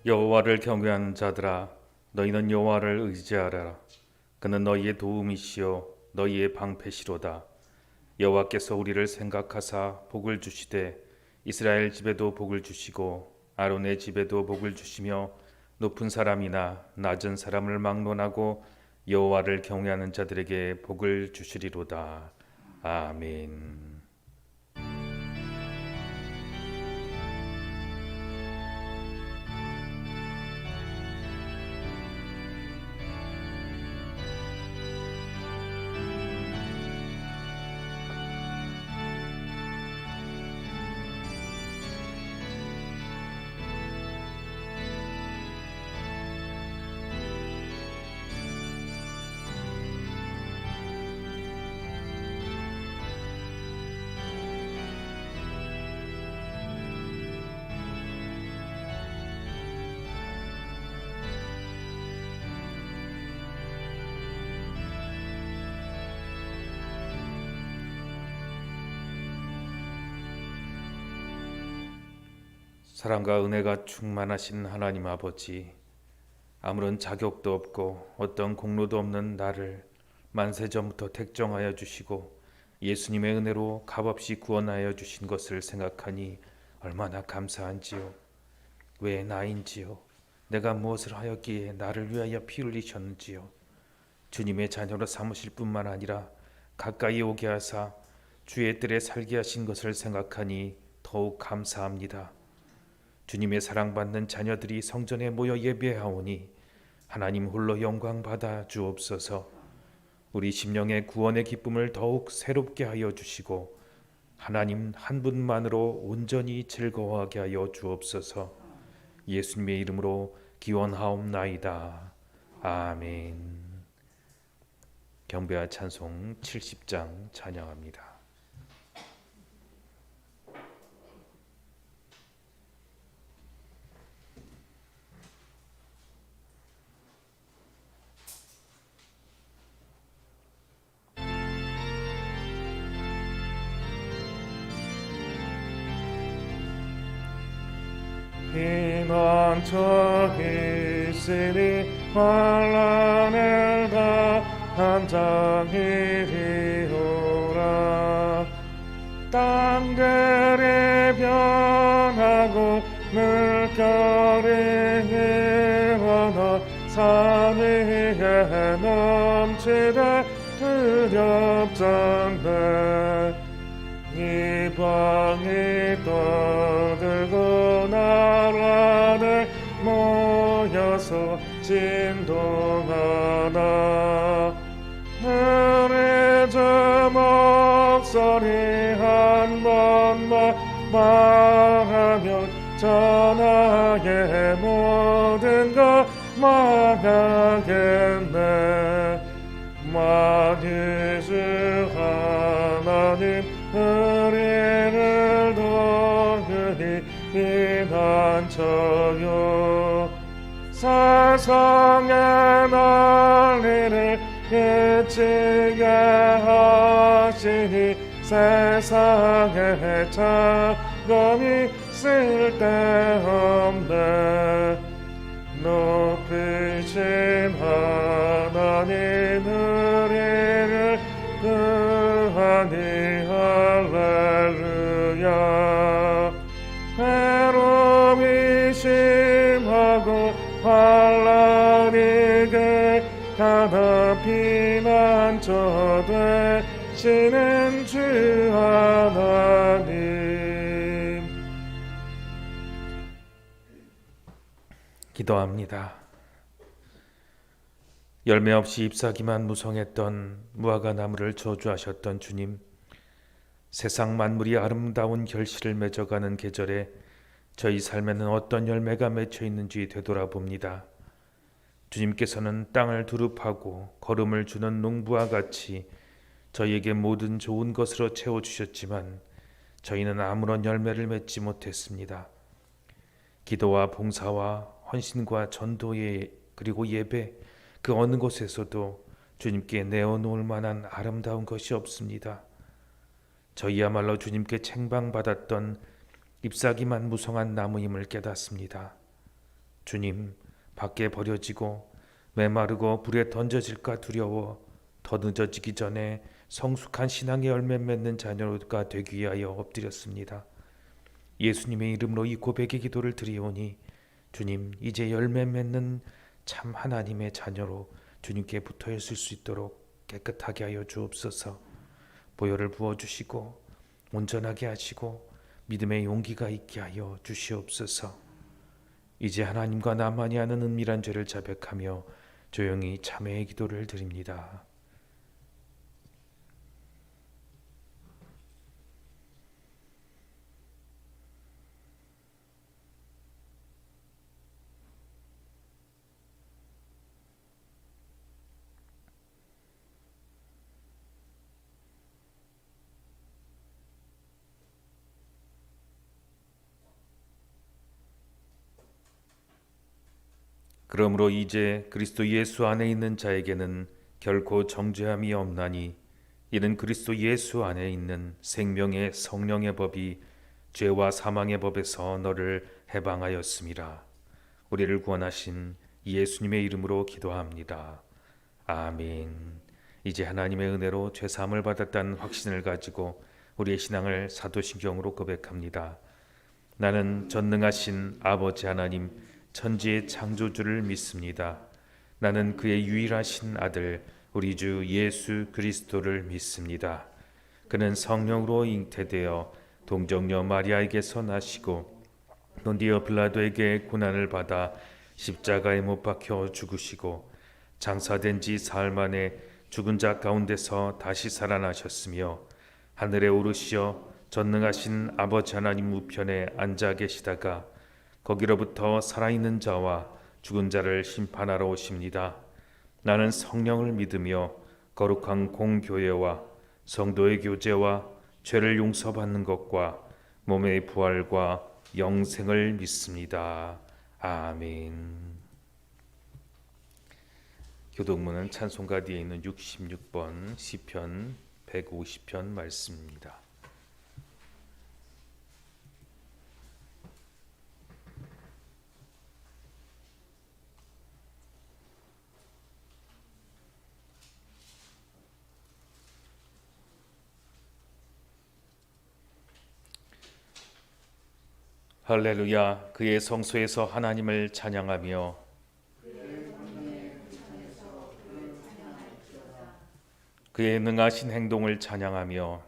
여호와를 경외하는 자들아, 너희는 여호와를 의지하라. 그는 너희의 도움이시요 너희의 방패시로다. 여호와께서 우리를 생각하사 복을 주시되 이스라엘 집에도 복을 주시고 아론의 집에도 복을 주시며 높은 사람이나 낮은 사람을 막론하고 여호와를 경외하는 자들에게 복을 주시리로다. 아멘. 사랑과 은혜가 충만하신 하나님 아버지, 아무런 자격도 없고 어떤 공로도 없는 나를 만세전부터 택정하여 주시고 예수님의 은혜로 값없이 구원하여 주신 것을 생각하니 얼마나 감사한지요. 왜 나인지요? 내가 무엇을 하였기에 나를 위하여 피 흘리셨는지요? 주님의 자녀로 삼으실 뿐만 아니라 가까이 오게 하사 주의 뜰에 살게 하신 것을 생각하니 더욱 감사합니다. 주님의 사랑받는 자녀들이 성전에 모여 예배하오니 하나님 홀로 영광 받아 주옵소서. 우리 심령의 구원의 기쁨을 더욱 새롭게 하여 주시고 하나님 한 분만으로 온전히 즐거워하게 하여 주옵소서. 예수님의 이름으로 기원하옵나이다. 아멘. 경배와 찬송 70장 찬양합니다. 피난처 있으니 환난을 다한 자이리오라. 땅들이 변하고 물결이 일어나 산 위에 넘치되 두렵잖네. 이방이 떠들고 나라들 모여서 진동하나. 우리 주 목소리 한 번만 말하면 전하의 모든 것 망하겠네. 만일 주 하나님 우리를 도우니 피난처요. 세상의 난리를 그치게 하시니 세상에 자금이 쓸데없네. 높으신 하나님 우리를 구하니 할렐루야. 괴로움이 심하고 환난이 극하나 피난처 되시는 주 하나님. 기도합니다. 열매 없이 잎사귀만 무성했던 무화과 나무를 저주하셨던 주님, 세상 만물이 아름다운 결실을 맺어가는 계절에 저희 삶에는 어떤 열매가 맺혀 있는지 되돌아봅니다. 주님께서는 땅을 두릅하고 거름을 주는 농부와 같이 저희에게 모든 좋은 것으로 채워주셨지만 저희는 아무런 열매를 맺지 못했습니다. 기도와 봉사와 헌신과 전도에 그리고 예배 그 어느 곳에서도 주님께 내어놓을 만한 아름다운 것이 없습니다. 저희야말로 주님께 책망받았던 잎사귀만 무성한 나무임을 깨닫습니다. 주님, 밖에 버려지고 메마르고 불에 던져질까 두려워 더 늦어지기 전에 성숙한 신앙의 열매 맺는 자녀가 되기 위하여 엎드렸습니다. 예수님의 이름으로 이 고백의 기도를 드리오니 주님, 이제 열매 맺는 참 하나님의 자녀로 주님께 붙어 있을 수 있도록 깨끗하게 하여 주옵소서. 보혈을 부어주시고 온전하게 하시고 믿음의 용기가 있게 하여 주시옵소서. 이제 하나님과 나만이 아는 은밀한 죄를 자백하며 조용히 참회의 기도를 드립니다. 그러므로 이제 그리스도 예수 안에 있는 자에게는 결코 정죄함이 없나니 이는 그리스도 예수 안에 있는 생명의 성령의 법이 죄와 사망의 법에서 너를 해방하였음이라. 우리를 구원하신 예수님의 이름으로 기도합니다. 아멘. 이제 하나님의 은혜로 죄사함을 받았다는 확신을 가지고 우리의 신앙을 사도신경으로 고백합니다. 나는 전능하신 아버지 하나님 천지의 창조주를 믿습니다. 나는 그의 유일하신 아들 우리 주 예수 그리스도를 믿습니다. 그는 성령으로 잉태되어 동정녀 마리아에게서 나시고 본디오 빌라도에게 고난을 받아 십자가에 못 박혀 죽으시고 장사된 지 사흘 만에 죽은 자 가운데서 다시 살아나셨으며 하늘에 오르시어 전능하신 아버지 하나님 우편에 앉아 계시다가 거기로부터 살아있는 자와 죽은 자를 심판하러 오십니다. 나는 성령을 믿으며 거룩한 공교회와 성도의 교제와 죄를 용서받는 것과 몸의 부활과 영생을 믿습니다. 아멘. 교독문은 찬송가 뒤에 있는 66번 시편 150편 말씀입니다. 할렐루야. 그의 성소에서 하나님을 찬양하며 그의 능하신 행동을 찬양하며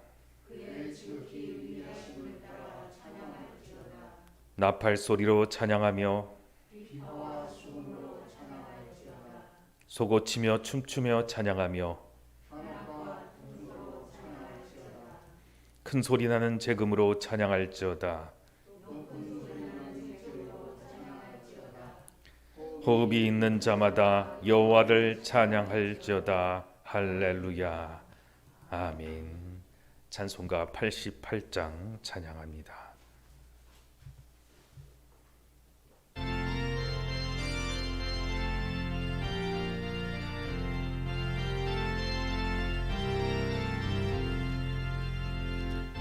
나팔 소리로 찬양하며 소고치며 춤추며 찬양하며 큰 소리 나는 재금으로 찬양할지어다. 호흡이 있는 자마다 여호와를 찬양할지어다. 할렐루야. 아멘. 찬송가 88장 찬양합니다.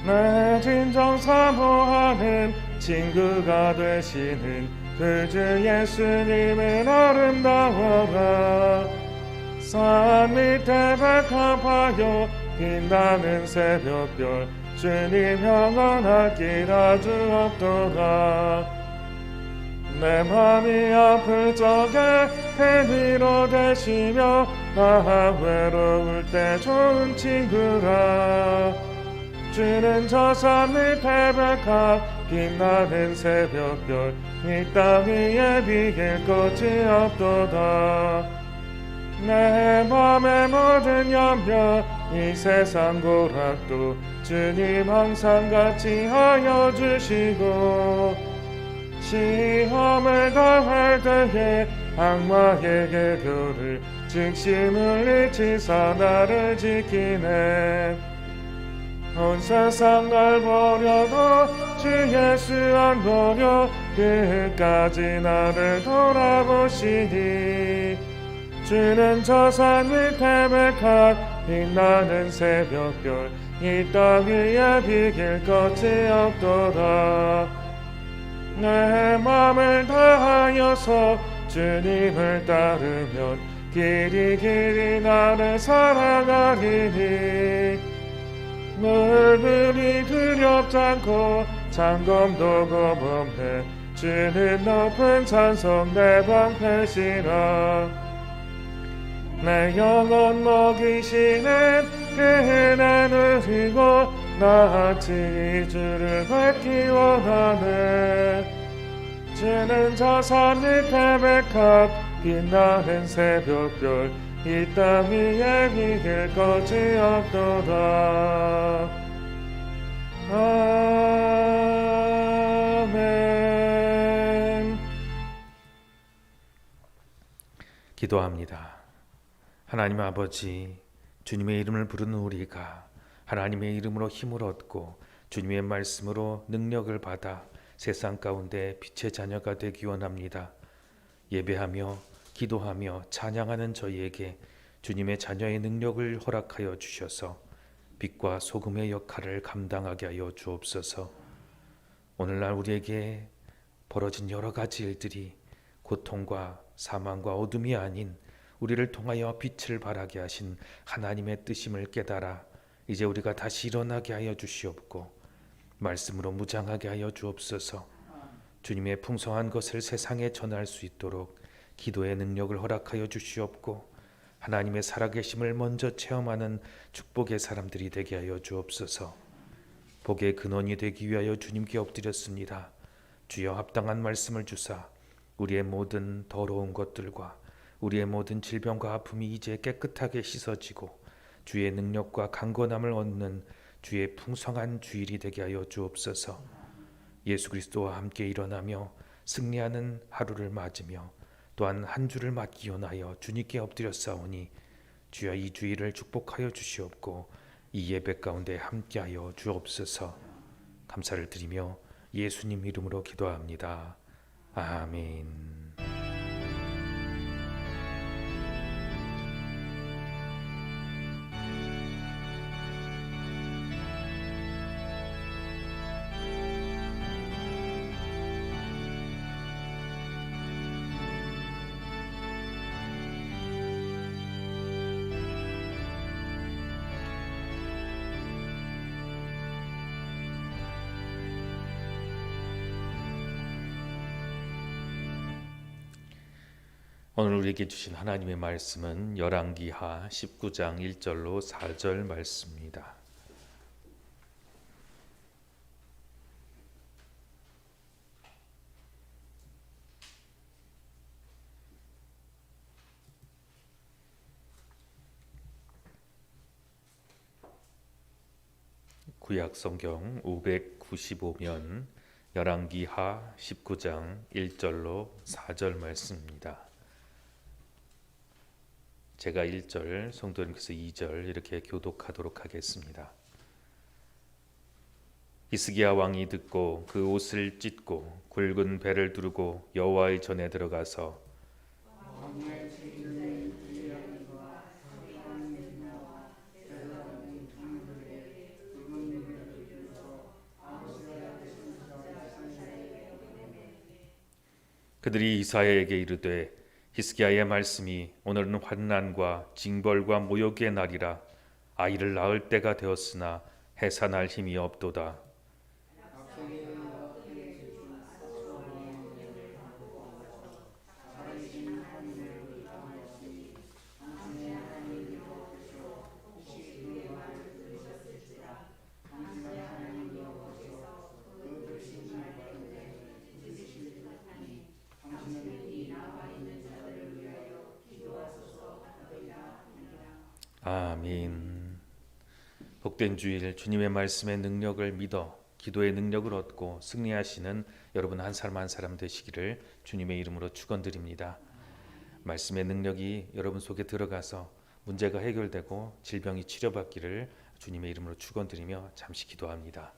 내 진정 사모하는 친구가 되시는 그 주 예수님은 아름다워라. 산 밑에 백합하여 빛나는 새벽별 주님 영원하길 아주 없도다. 내 맘이 아플 적에 대미로 되시며 나 외로울 때 좋은 친구라. 주는 저 산 밑에 백합 빛나는 새벽별 이 땅 위에 비길 것이 없도다. 내 맘의 모든 염려 이 세상 고락도 주님 항상 같이 하여 주시고 시험을 당할 때에 악마의 개교를 직심을 잃치사 나를 지키네. 온 세상 날 버려도 주 예수 안 버려 끝까지 나를 돌아보시니. 주는 저 산 밑에 백합 빛나는 새벽별 이 땅 위에 비길 것이 없도다. 내 맘을 다하여 주셔서 주님을 따르면 길이 나를 사랑하리니 물들이 두렵지 않고 장검도 겁없네 주는 높은 산성 내 방패시라 내 영혼 먹이시는 그 은혜 누리고 나같이 주를 밟기 원하네 주는 저 산 밑에 백합 빛나는 새벽별 이 땅 위에 이길 것이 없도다 아멘. 기도합니다. 하나님 아버지, 주님의 이름을 부르는 우리가 하나님의 이름으로 힘을 얻고 주님의 말씀으로 능력을 받아 세상 가운데 빛의 자녀가 되기 원합니다. 예배하며 기도하며 찬양하는 저희에게 주님의 자녀의 능력을 허락하여 주셔서 빛과 소금의 역할을 감당하게 하여 주옵소서. 오늘날 우리에게 벌어진 여러 가지 일들이 고통과 사망과 어둠이 아닌 우리를 통하여 빛을 발하게 하신 하나님의 뜻임을 깨달아 이제 우리가 다시 일어나게 하여 주시옵고 말씀으로 무장하게 하여 주옵소서. 주님의 풍성한 것을 세상에 전할 수 있도록 기도의 능력을 허락하여 주시옵고 하나님의 살아계심을 먼저 체험하는 축복의 사람들이 되게 하여 주옵소서. 복의 근원이 되기 위하여 주님께 엎드렸습니다. 주여 합당한 말씀을 주사 우리의 모든 더러운 것들과 우리의 모든 질병과 아픔이 이제 깨끗하게 씻어지고 주의 능력과 강건함을 얻는 주의 풍성한 주일이 되게 하여 주옵소서. 예수 그리스도와 함께 일어나며 승리하는 하루를 맞으며 또한 한 주를 맞기 원하여 주님께 엎드렸사오니 주여 이 주일을 축복하여 주시옵고 이 예배 가운데 함께하여 주옵소서. 감사를 드리며 예수님 이름으로 기도합니다. 아멘. 오늘 우리에게 주신 하나님의 말씀은 열왕기하 19장 1절로 4절 말씀입니다. 구약 성경 595면 열왕기하 19장 1절로 4절 말씀입니다. 제가 1절, 성도님께서 2절 이렇게 교독하도록 하겠습니다. 히스기야 왕이 듣고 그 옷을 찢고 굵은 배를 두르고 여호와의 전에 들어가서 그들이 이사야에게 이르되 히스기야의 말씀이 오늘은 환난과 징벌과 모욕의 날이라 아이를 낳을 때가 되었으나 해산할 힘이 없도다. 아멘. 복된 주일 주님의 말씀의 능력을 믿어 기도의 능력을 얻고 승리하시는 여러분 한 사람 한 사람 되시기를 주님의 이름으로 축원드립니다. 말씀의 능력이 여러분 속에 들어가서 문제가 해결되고 질병이 치료받기를 주님의 이름으로 축원드리며 잠시 기도합니다.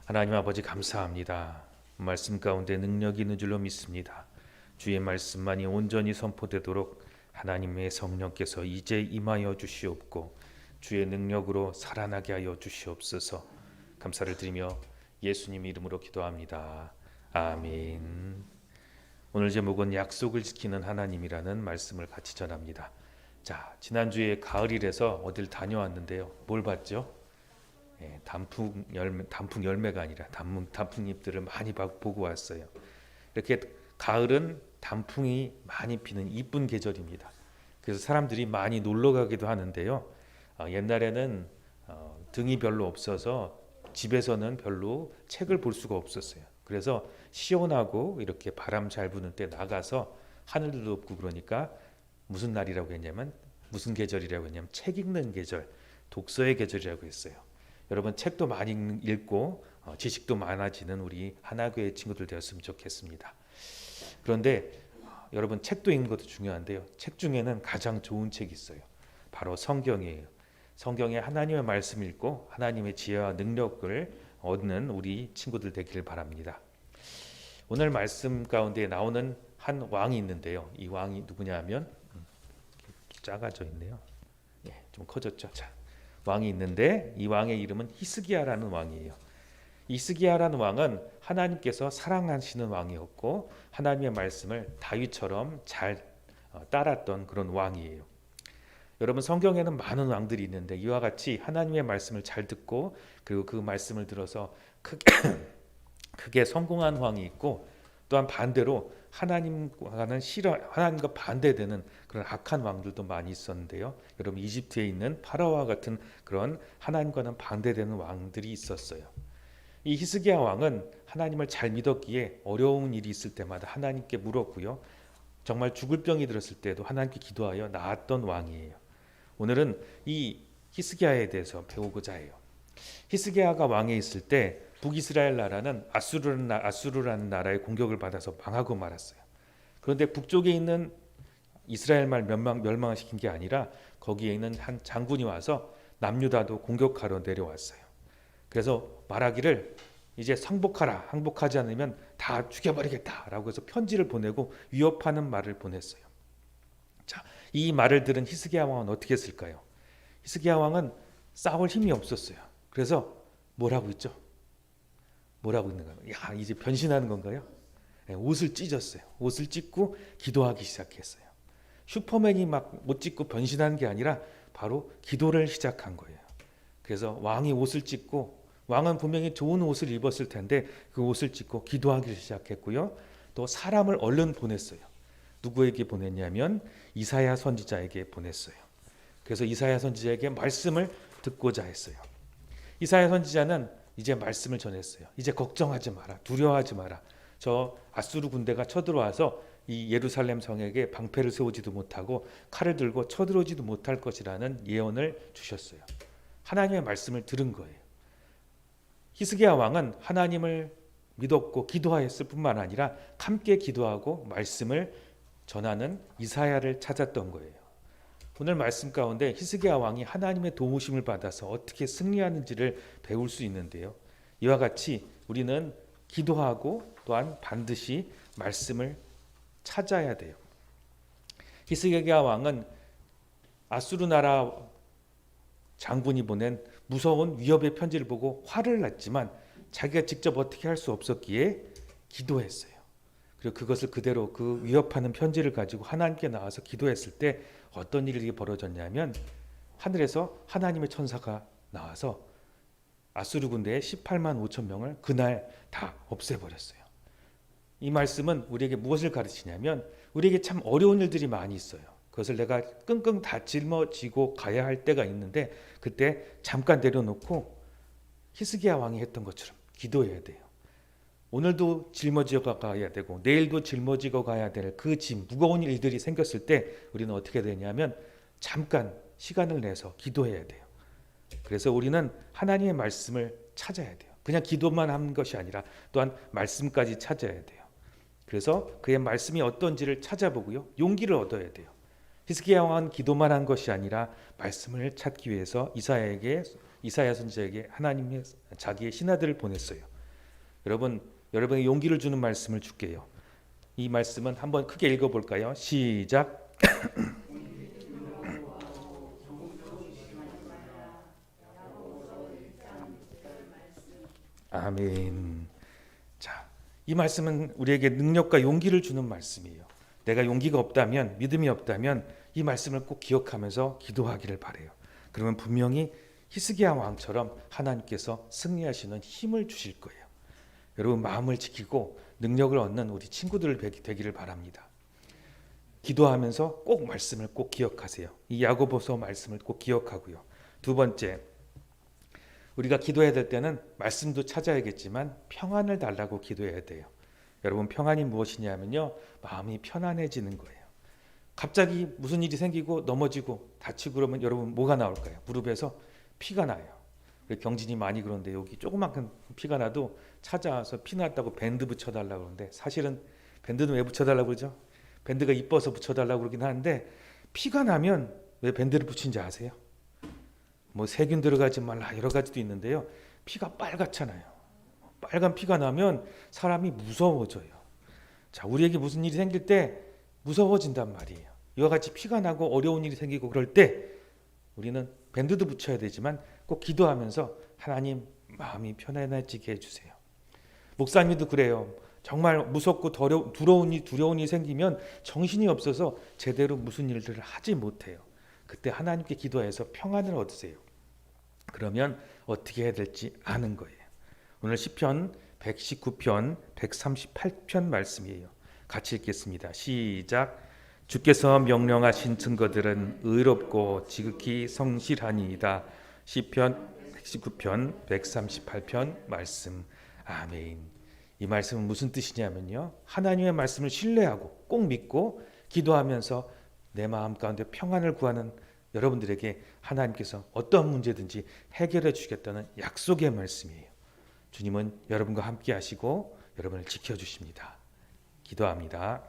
하나님 아버지 감사합니다. 말씀 가운데 능력이 있는 줄로 믿습니다. 주의 말씀만이 온전히 선포되도록 하나님의 성령께서 이제 임하여 주시옵고 주의 능력으로 살아나게 하여 주시옵소서. 감사를 드리며 예수님 이름으로 기도합니다. 아멘. 오늘 제목은 약속을 지키는 하나님이라는 말씀을 같이 전합니다. 자, 지난주에 가을이라서 어딜 다녀왔는데요. 뭘 봤죠? 단풍 열매가 아니라 단풍잎들을 많이 보고 왔어요. 이렇게 가을은 단풍이 많이 피는 이쁜 계절입니다. 그래서 사람들이 많이 놀러 가기도 하는데요. 옛날에는 등이 별로 없어서 집에서는 별로 책을 볼 수가 없었어요. 그래서 시원하고 이렇게 바람 잘 부는 때 나가서 하늘도 높고 그러니까 무슨 날이라고 했냐면 무슨 계절이라고 했냐면 책 읽는 계절, 독서의 계절이라고 했어요. 여러분 책도 많이 읽고 지식도 많아지는 우리 하나교회 친구들 되었으면 좋겠습니다. 그런데 여러분 책도 읽는 것도 중요한데요. 책 중에는 가장 좋은 책이 있어요. 바로 성경이에요. 성경에 하나님의 말씀 읽고 하나님의 지혜와 능력을 얻는 우리 친구들 되기를 바랍니다. 오늘 말씀 가운데 나오는 한 왕이 있는데요. 이 왕이 누구냐면 작아져 있네요. 좀 커졌죠. 자, 왕이 있는데 이 왕의 이름은 히스기야라는 왕이에요. 히스기야라는 왕은 하나님께서 사랑하시는 왕이었고 하나님의 말씀을 다윗처럼 잘 따랐던 그런 왕이에요. 여러분 성경에는 많은 왕들이 있는데 이와 같이 하나님의 말씀을 잘 듣고 그리고 그 말씀을 들어서 크게 성공한 왕이 있고 또한 반대로 하나님과 반대되는 그런 악한 왕들도 많이 있었는데요. 여러분 이집트에 있는 파라오와 같은 그런 하나님과는 반대되는 왕들이 있었어요. 이 히스기야 왕은 하나님을 잘 믿었기에 어려운 일이 있을 때마다 하나님께 물었고요. 정말 죽을 병이 들었을 때도 하나님께 기도하여 나았던 왕이에요. 오늘은 이 히스기야에 대해서 배우고자 해요. 히스기야가 왕에 있을 때 북이스라엘 나라는 아수르라는 나라의 공격을 받아서 망하고 말았어요. 그런데 북쪽에 있는 이스라엘만 멸망을 시킨 게 아니라 거기에 있는 한 장군이 와서 남유다도 공격하러 내려왔어요. 그래서 말하기를 이제 항복하지 않으면 다 죽여버리겠다라고 해서 편지를 보내고 위협하는 말을 보냈어요. 자, 이 말을 들은 히스기야 왕은 어떻게 했을까요? 히스기야 왕은 싸울 힘이 없었어요. 그래서 뭐라고 있죠? 뭐라고 있는 거예요? 야, 이제 변신하는 건가요? 옷을 찢었어요. 옷을 찢고 기도하기 시작했어요. 슈퍼맨이 막 옷 찢고 변신하는 게 아니라 바로 기도를 시작한 거예요. 그래서 왕이 옷을 찢고 왕은 분명히 좋은 옷을 입었을 텐데 그 옷을 찢고 기도하기 시작했고요. 또 사람을 얼른 보냈어요. 누구에게 보냈냐면 이사야 선지자에게 보냈어요. 그래서 이사야 선지자에게 말씀을 듣고자 했어요. 이사야 선지자는 이제 말씀을 전했어요. 이제 걱정하지 마라. 두려워하지 마라. 저 아수르 군대가 쳐들어와서 이 예루살렘 성에게 방패를 세우지도 못하고 칼을 들고 쳐들어오지도 못할 것이라는 예언을 주셨어요. 하나님의 말씀을 들은 거예요. 히스기야 왕은 하나님을 믿었고 기도하였을 뿐만 아니라 함께 기도하고 말씀을 전하는 이사야를 찾았던 거예요. 오늘 말씀 가운데 히스기야 왕이 하나님의 도우심을 받아서 어떻게 승리하는지를 배울 수 있는데요. 이와 같이 우리는 기도하고 또한 반드시 말씀을 찾아야 돼요. 히스기야 왕은 아수르 나라 장군이 보낸 무서운 위협의 편지를 보고 화를 냈지만 자기가 직접 어떻게 할 수 없었기에 기도했어요. 그리고 그것을 그대로 그 위협하는 편지를 가지고 하나님께 나와서 기도했을 때 어떤 일이 벌어졌냐면 하늘에서 하나님의 천사가 나와서 아수르 군대의 18만 5천 명을 그날 다 없애버렸어요. 이 말씀은 우리에게 무엇을 가르치냐면 우리에게 참 어려운 일들이 많이 있어요. 그것을 내가 끙끙 다 짊어지고 가야 할 때가 있는데 그때 잠깐 내려놓고 히스기야 왕이 했던 것처럼 기도해야 돼요. 오늘도 짊어지고 가야 되고 내일도 짊어지고 가야 될 그 짐, 무거운 일들이 생겼을 때 우리는 어떻게 되냐면 잠깐 시간을 내서 기도해야 돼요. 그래서 우리는 하나님의 말씀을 찾아야 돼요. 그냥 기도만 하는 것이 아니라 또한 말씀까지 찾아야 돼요. 그래서 그의 말씀이 어떤지를 찾아보고요. 용기를 얻어야 돼요. 히스기야 왕은 기도만 한 것이 아니라 말씀을 찾기 위해서 이사야 선지자에게 하나님의 자기의 신하들을 보냈어요. 여러분의 용기를 주는 말씀을 줄게요. 이 말씀은 한번 크게 읽어볼까요? 시작. 아멘. 자, 이 말씀은 우리에게 능력과 용기를 주는 말씀이에요. 내가 용기가 없다면, 믿음이 없다면 이 말씀을 꼭 기억하면서 기도하기를 바라요. 그러면 분명히 히스기야 왕처럼 하나님께서 승리하시는 힘을 주실 거예요. 여러분, 마음을 지키고 능력을 얻는 우리 친구들 되기를 바랍니다. 기도하면서 꼭 말씀을 꼭 기억하세요. 이 야고보서 말씀을 꼭 기억하고요. 두 번째, 우리가 기도해야 될 때는 말씀도 찾아야겠지만 평안을 달라고 기도해야 돼요. 여러분, 평안이 무엇이냐면요, 마음이 편안해지는 거예요. 갑자기 무슨 일이 생기고 넘어지고 다치고 그러면 여러분 뭐가 나올까요? 무릎에서 피가 나요. 우리 경진이 많이 그러는데 여기 조그만큼 피가 나도 찾아와서 피 났다고 밴드 붙여달라고 그러는데, 사실은 밴드는 왜 붙여달라고 그러죠? 밴드가 이뻐서 붙여달라고 그러긴 하는데, 피가 나면 왜 밴드를 붙인지 아세요? 뭐 세균 들어가지 말라 여러 가지도 있는데요, 피가 빨갛잖아요. 빨간 피가 나면 사람이 무서워져요. 자, 우리에게 무슨 일이 생길 때 무서워진단 말이에요. 이와 같이 피가 나고 어려운 일이 생기고 그럴 때 우리는 밴드도 붙여야 되지만 꼭 기도하면서 하나님, 마음이 편안해지게 해주세요. 목사님도 그래요. 정말 무섭고 두려운 일이 생기면 정신이 없어서 제대로 무슨 일들을 하지 못해요. 그때 하나님께 기도해서 평안을 얻으세요. 그러면 어떻게 해야 될지 아는 거예요. 오늘 시편 119편 138편 말씀이에요. 같이 읽겠습니다. 시작. 주께서 명령하신 증거들은 의롭고 지극히 성실하니이다. 시편 119편 138편 말씀. 아멘. 이 말씀은 무슨 뜻이냐면요, 하나님의 말씀을 신뢰하고 꼭 믿고 기도하면서 내 마음 가운데 평안을 구하는 여러분들에게 하나님께서 어떠한 문제든지 해결해 주겠다는 약속의 말씀이에요. 주님은 여러분과 함께 하시고 여러분을 지켜주십니다. 기도합니다.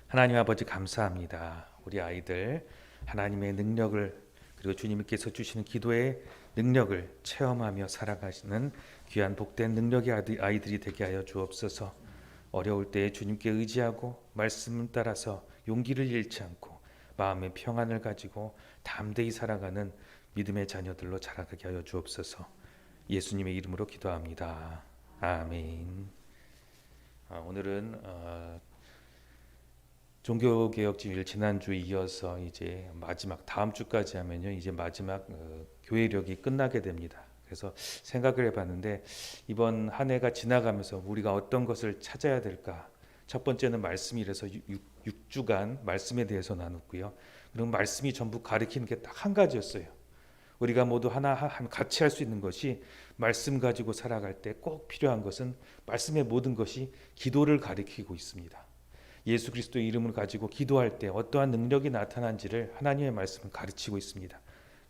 하나님 아버지, 감사합니다. 우리 아이들 하나님의 능력을, 그리고 주님께서 주시는 기도의 능력을 체험하며 살아가시는 귀한 복된 능력의 아이들이 되게 하여 주옵소서. 어려울 때 주님께 의지하고 말씀을 따라서 용기를 잃지 않고 마음의 평안을 가지고 담대히 살아가는 믿음의 자녀들로 자라게 하여 주옵소서. 예수님의 이름으로 기도합니다. 아멘. 오늘은 종교개혁주일 지난주에 이어서 이제 마지막, 다음 주까지 하면요 이제 마지막 교회력이 끝나게 됩니다. 그래서 생각을 해봤는데, 이번 한 해가 지나가면서 우리가 어떤 것을 찾아야 될까? 첫 번째는 말씀이라서 6주간 말씀에 대해서 나눴고요. 그리고 말씀이 전부 가리키는 게 딱 한 가지였어요. 우리가 모두 같이 할 수 있는 것이, 말씀 가지고 살아갈 때 꼭 필요한 것은 말씀의 모든 것이 기도를 가리키고 있습니다. 예수 그리스도의 이름을 가지고 기도할 때 어떠한 능력이 나타난지를 하나님의 말씀은 가르치고 있습니다.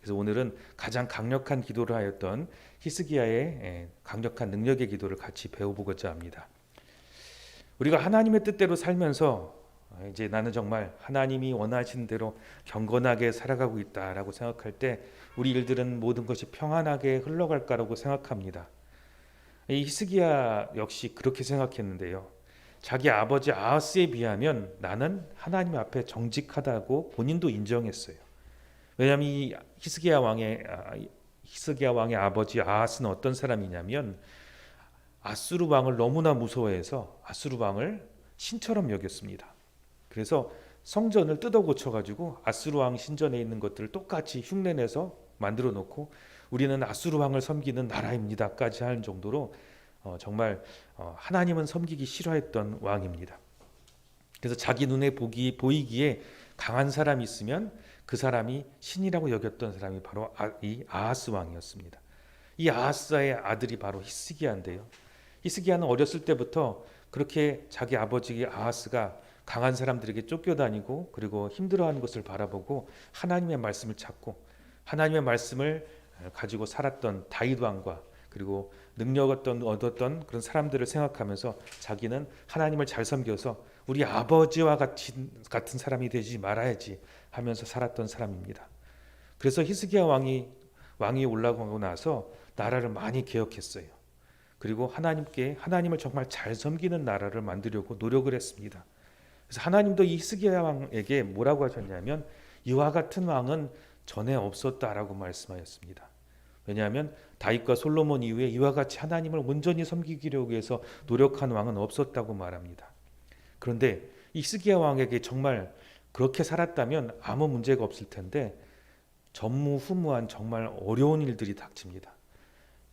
그래서 오늘은 가장 강력한 기도를 하였던 히스기야의 강력한 능력의 기도를 같이 배워보고자 합니다. 우리가 하나님의 뜻대로 살면서 이제 나는 정말 하나님이 원하시는 대로 경건하게 살아가고 있다라고 생각할 때 우리 일들은 모든 것이 평안하게 흘러갈까라고 생각합니다. 이 히스기야 역시 그렇게 생각했는데요. 자기 아버지 아하스에 비하면 나는 하나님 앞에 정직하다고 본인도 인정했어요. 왜냐하면 이 히스기야 왕의 아버지 아하스는 어떤 사람이냐면, 아수르 왕을 너무나 무서워해서 아수르 왕을 신처럼 여겼습니다. 그래서 성전을 뜯어 고쳐가지고 아수르 왕 신전에 있는 것들을 똑같이 흉내내서 만들어 놓고, 우리는 아수르 왕을 섬기는 나라입니다까지 하는 정도로 정말 하나님은 섬기기 싫어했던 왕입니다. 그래서 자기 눈에 보이기에 강한 사람이 있으면 그 사람이 신이라고 여겼던 사람이 바로 이 아하스 왕이었습니다. 이 아하스의 아들이 바로 히스기야인데요. 히스기야는 어렸을 때부터 그렇게 자기 아버지 아하스가 강한 사람들에게 쫓겨다니고 그리고 힘들어하는 것을 바라보고 하나님의 말씀을 찾고 하나님의 말씀을 가지고 살았던 다윗 왕과 그리고 능력 얻었던 그런 사람들을 생각하면서 자기는 하나님을 잘 섬겨서 우리 아버지와 같은 사람이 되지 말아야지 하면서 살았던 사람입니다. 그래서 히스기야 왕이 올라가고 나서 나라를 많이 개혁했어요. 그리고 하나님을 정말 잘 섬기는 나라를 만들려고 노력을 했습니다. 그래서 하나님도 이 히스기야 왕에게 뭐라고 하셨냐면, 이와 같은 왕은 전에 없었다라고 말씀하셨습니다. 왜냐하면 다윗과 솔로몬 이후에 이와 같이 하나님을 온전히 섬기기 위해서 노력한 왕은 없었다고 말합니다. 그런데 이 히스기야 왕에게 정말 그렇게 살았다면 아무 문제가 없을 텐데 전무후무한 정말 어려운 일들이 닥칩니다.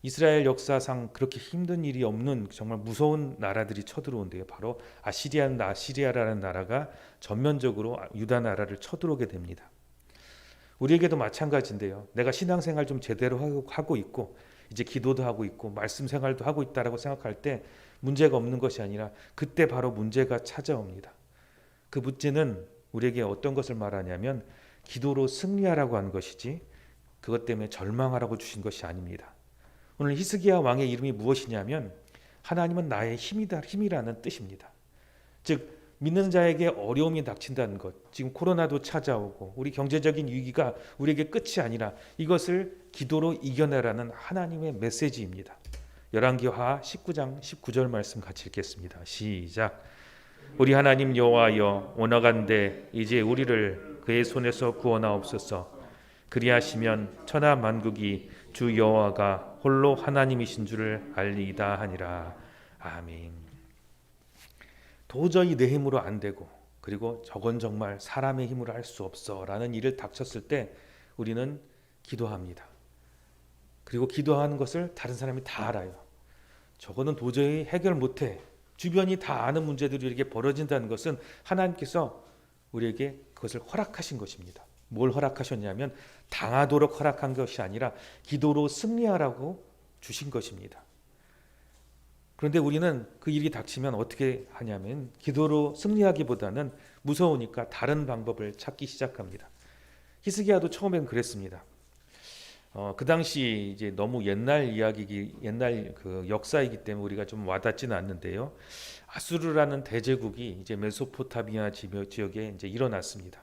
이스라엘 역사상 그렇게 힘든 일이 없는 정말 무서운 나라들이 쳐들어온대요. 바로 아시리아라는 나라가 전면적으로 유다 나라를 쳐들어오게 됩니다. 우리에게도 마찬가지인데요. 내가 신앙생활 좀 제대로 하고 있고 이제 기도도 하고 있고 말씀 생활도 하고 있다라고 생각할 때 문제가 없는 것이 아니라 그때 바로 문제가 찾아옵니다. 그 문제는 우리에게 어떤 것을 말하냐면 기도로 승리하라고 한 것이지 그것 때문에 절망하라고 주신 것이 아닙니다. 오늘 히스기야 왕의 이름이 무엇이냐면 하나님은 나의 힘이라는 뜻입니다. 즉 믿는 자에게 어려움이 닥친다는 것, 지금 코로나도 찾아오고 우리 경제적인 위기가 우리에게 끝이 아니라 이것을 기도로 이겨내라는 하나님의 메시지입니다. 열왕기하 19장 19절 말씀 같이 읽겠습니다. 시작. 우리 하나님 여호와여, 원하간대 이제 우리를 그의 손에서 구원하옵소서. 그리하시면 천하 만국이 주 여호와가 홀로 하나님이신 줄을 알리이다 하니라. 아멘. 도저히 내 힘으로 안 되고 그리고 저건 정말 사람의 힘으로 할 수 없어 라는 일을 닥쳤을 때 우리는 기도합니다. 그리고 기도하는 것을 다른 사람이 다 알아요. 저거는 도저히 해결 못해. 주변이 다 아는 문제들이 이렇게 벌어진다는 것은 하나님께서 우리에게 그것을 허락하신 것입니다. 뭘 허락하셨냐면 당하도록 허락한 것이 아니라 기도로 승리하라고 주신 것입니다. 그런데 우리는 그 일이 닥치면 어떻게 하냐면 기도로 승리하기보다는 무서우니까 다른 방법을 찾기 시작합니다. 히스기야도 처음엔 그랬습니다. 그 당시 이제 너무 옛날 그 역사이기 때문에 우리가 좀 와닿지는 않는데요. 아수르라는 대제국이 이제 메소포타미아 지역에 이제 일어났습니다.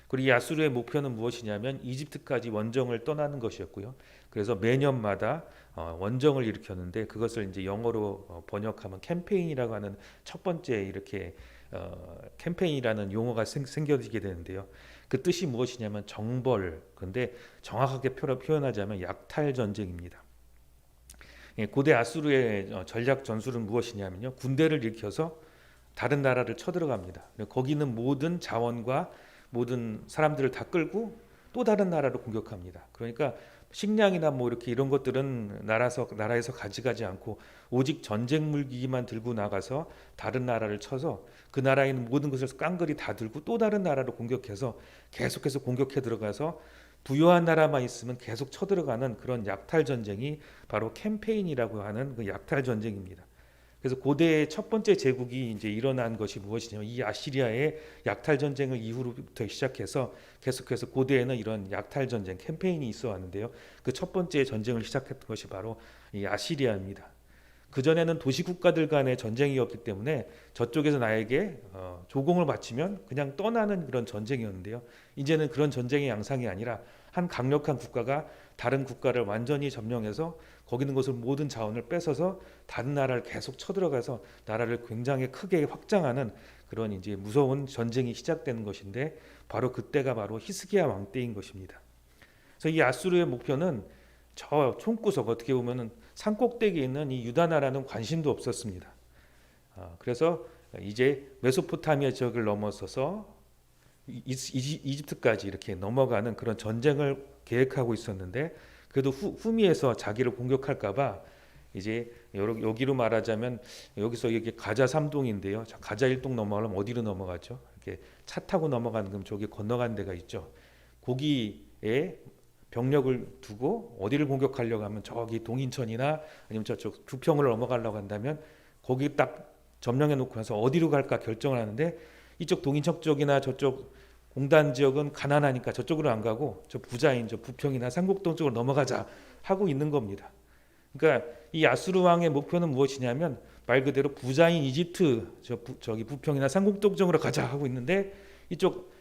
그리고 이 아수르의 목표는 무엇이냐면 이집트까지 원정을 떠나는 것이었고요. 그래서 매년마다 원정을 일으켰는데 그것을 이제 영어로 번역하면 캠페인이라고 하는 첫 번째 이렇게 캠페인이라는 용어가 생겨지게 되는데요. 그 뜻이 무엇이냐면 정벌, 그런데 정확하게 표현하자면 약탈 전쟁입니다. 고대 아수르의 전략 전술은 무엇이냐면요. 군대를 일으켜서 다른 나라를 쳐들어갑니다. 거기는 모든 자원과 모든 사람들을 다 끌고 또 다른 나라를 공격합니다. 그러니까 식량이나 뭐 이렇게 이런 것들은 나라에서 가져가지 않고 오직 전쟁 물기만 들고 나가서 다른 나라를 쳐서 그 나라에 있는 모든 것을 깡그리 다 들고 또 다른 나라를 공격해서 계속해서 공격해 들어가서 부유한 나라만 있으면 계속 쳐들어가는 그런 약탈 전쟁이 바로 캠페인이라고 하는 그 약탈 전쟁입니다. 그래서 고대의 첫 번째 제국이 이제 일어난 것이 무엇이냐면 이 아시리아의 약탈 전쟁을 이후로부터 시작해서 계속해서 고대에는 이런 약탈 전쟁 캠페인이 있어 왔는데요. 그 첫 번째 전쟁을 시작했던 것이 바로 이 아시리아입니다. 그 전에는 도시 국가들 간의 전쟁이었기 때문에 저쪽에서 나에게 조공을 바치면 그냥 떠나는 그런 전쟁이었는데요. 이제는 그런 전쟁의 양상이 아니라 한 강력한 국가가 다른 국가를 완전히 점령해서 거기 있는 것을 모든 자원을 뺏어서 다른 나라를 계속 쳐들어가서 나라를 굉장히 크게 확장하는 그런 이제 무서운 전쟁이 시작되는 것인데 바로 그때가 바로 히스기야 왕 때인 것입니다. 그래서 이 아수르의 목표는 저 총구석 어떻게 보면은 산 꼭대기에 있는 이 유다 나라는 관심도 없었습니다. 그래서 이제 메소포타미아 지역을 넘어서서 이집트까지 이렇게 넘어가는 그런 전쟁을 계획하고 있었는데 그래도 후미에서 자기를 공격할까봐 이제 여기로 말하자면 여기서 이게 가자 3동인데요. 가자 1동 넘어가려면 어디로 넘어가죠? 이렇게 차 타고 넘어가는 그럼 저기 건너가는 데가 있죠. 거기에 병력을 두고 어디를 공격하려고 하면 저기 동인천이나 아니면 저쪽 부평을 넘어가려고 한다면 거기 딱 점령해 놓고 나서 어디로 갈까 결정을 하는데 이쪽 동인천 쪽이나 저쪽 공단 지역은 가난하니까 저쪽으로 안 가고 저 부자인 저 부평이나 상곡동 쪽으로 넘어가자 하고 있는 겁니다. 그러니까 이 아수르 왕의 목표는 무엇이냐면 말 그대로 부자인 이집트 저기 부평이나 상곡동 쪽으로 가자 하고 있는데 이쪽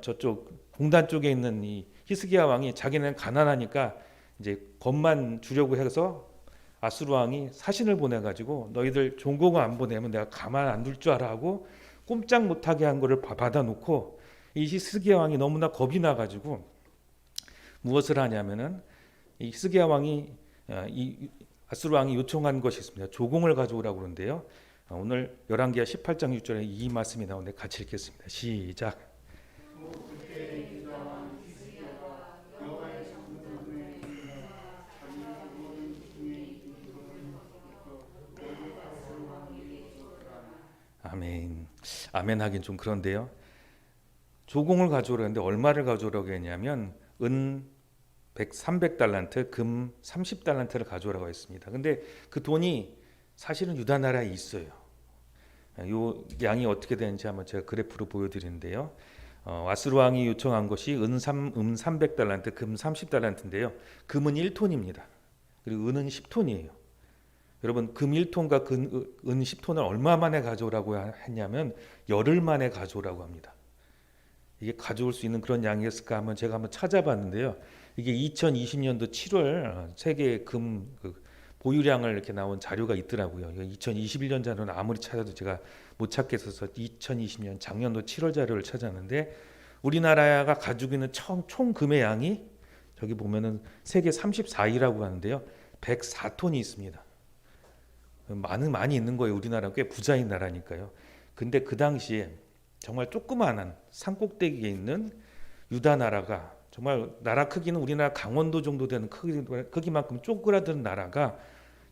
저쪽 공단 쪽에 있는 이 히스기야 왕이 자기는 가난하니까 이제 겁만 주려고 해서 아수르 왕이 사신을 보내가지고 너희들 종국을 안 보내면 내가 가만 안 둘 줄 알아 하고 꼼짝 못하게 한 거를 받아놓고 이 히스기야 왕이 너무나 겁이 나가지고 무엇을 하냐면은 이 히스기야 왕이 이 아수르 왕이 요청한 것이 있습니다. 조공을 가져오라고 그러는데요. 오늘 열왕기하 18장 6절에 이 말씀이 나오는데 같이 읽겠습니다. 시작. 아멘. 아멘 하긴 좀 그런데요. 조공을 가져오라는데 얼마를 가져오라고 했냐면 은 300달란트, 금 30달란트를 가져오라고 했습니다. 근데 그 돈이 사실은 유다 나라에 있어요. 요 양이 어떻게 되는지 한번 제가 그래프로 보여드리는데요. 아수르 왕이 요청한 것이 은 300달란트, 금 30달란트인데요. 금은 1톤입니다. 그리고 은은 10톤이에요. 여러분 금 1톤과 은 10톤을 얼마 만에 가져오라고 했냐면 열흘 만에 가져오라고 합니다. 이게 가져올 수 있는 그런 양이었을까 하면 제가 한번 찾아봤는데요. 이게 2020년도 7월 세계 금 보유량을 이렇게 나온 자료가 있더라고요. 2021년 자료는 아무리 찾아도 제가 못 찾겠어서 2020년 작년도 7월 자료를 찾았는데 우리나라가 가지고 있는 총 금의 양이 저기 보면은 세계 34위라고 하는데요. 104톤이 있습니다. 많이 있는 거예요. 우리나라 꽤 부자인 나라니까요. 근데 그 당시에 정말 조그마한 산꼭대기에 있는 유다 나라가 정말 나라 크기는 우리나라 강원도 정도 되는 크기만큼 쪼그라든 나라가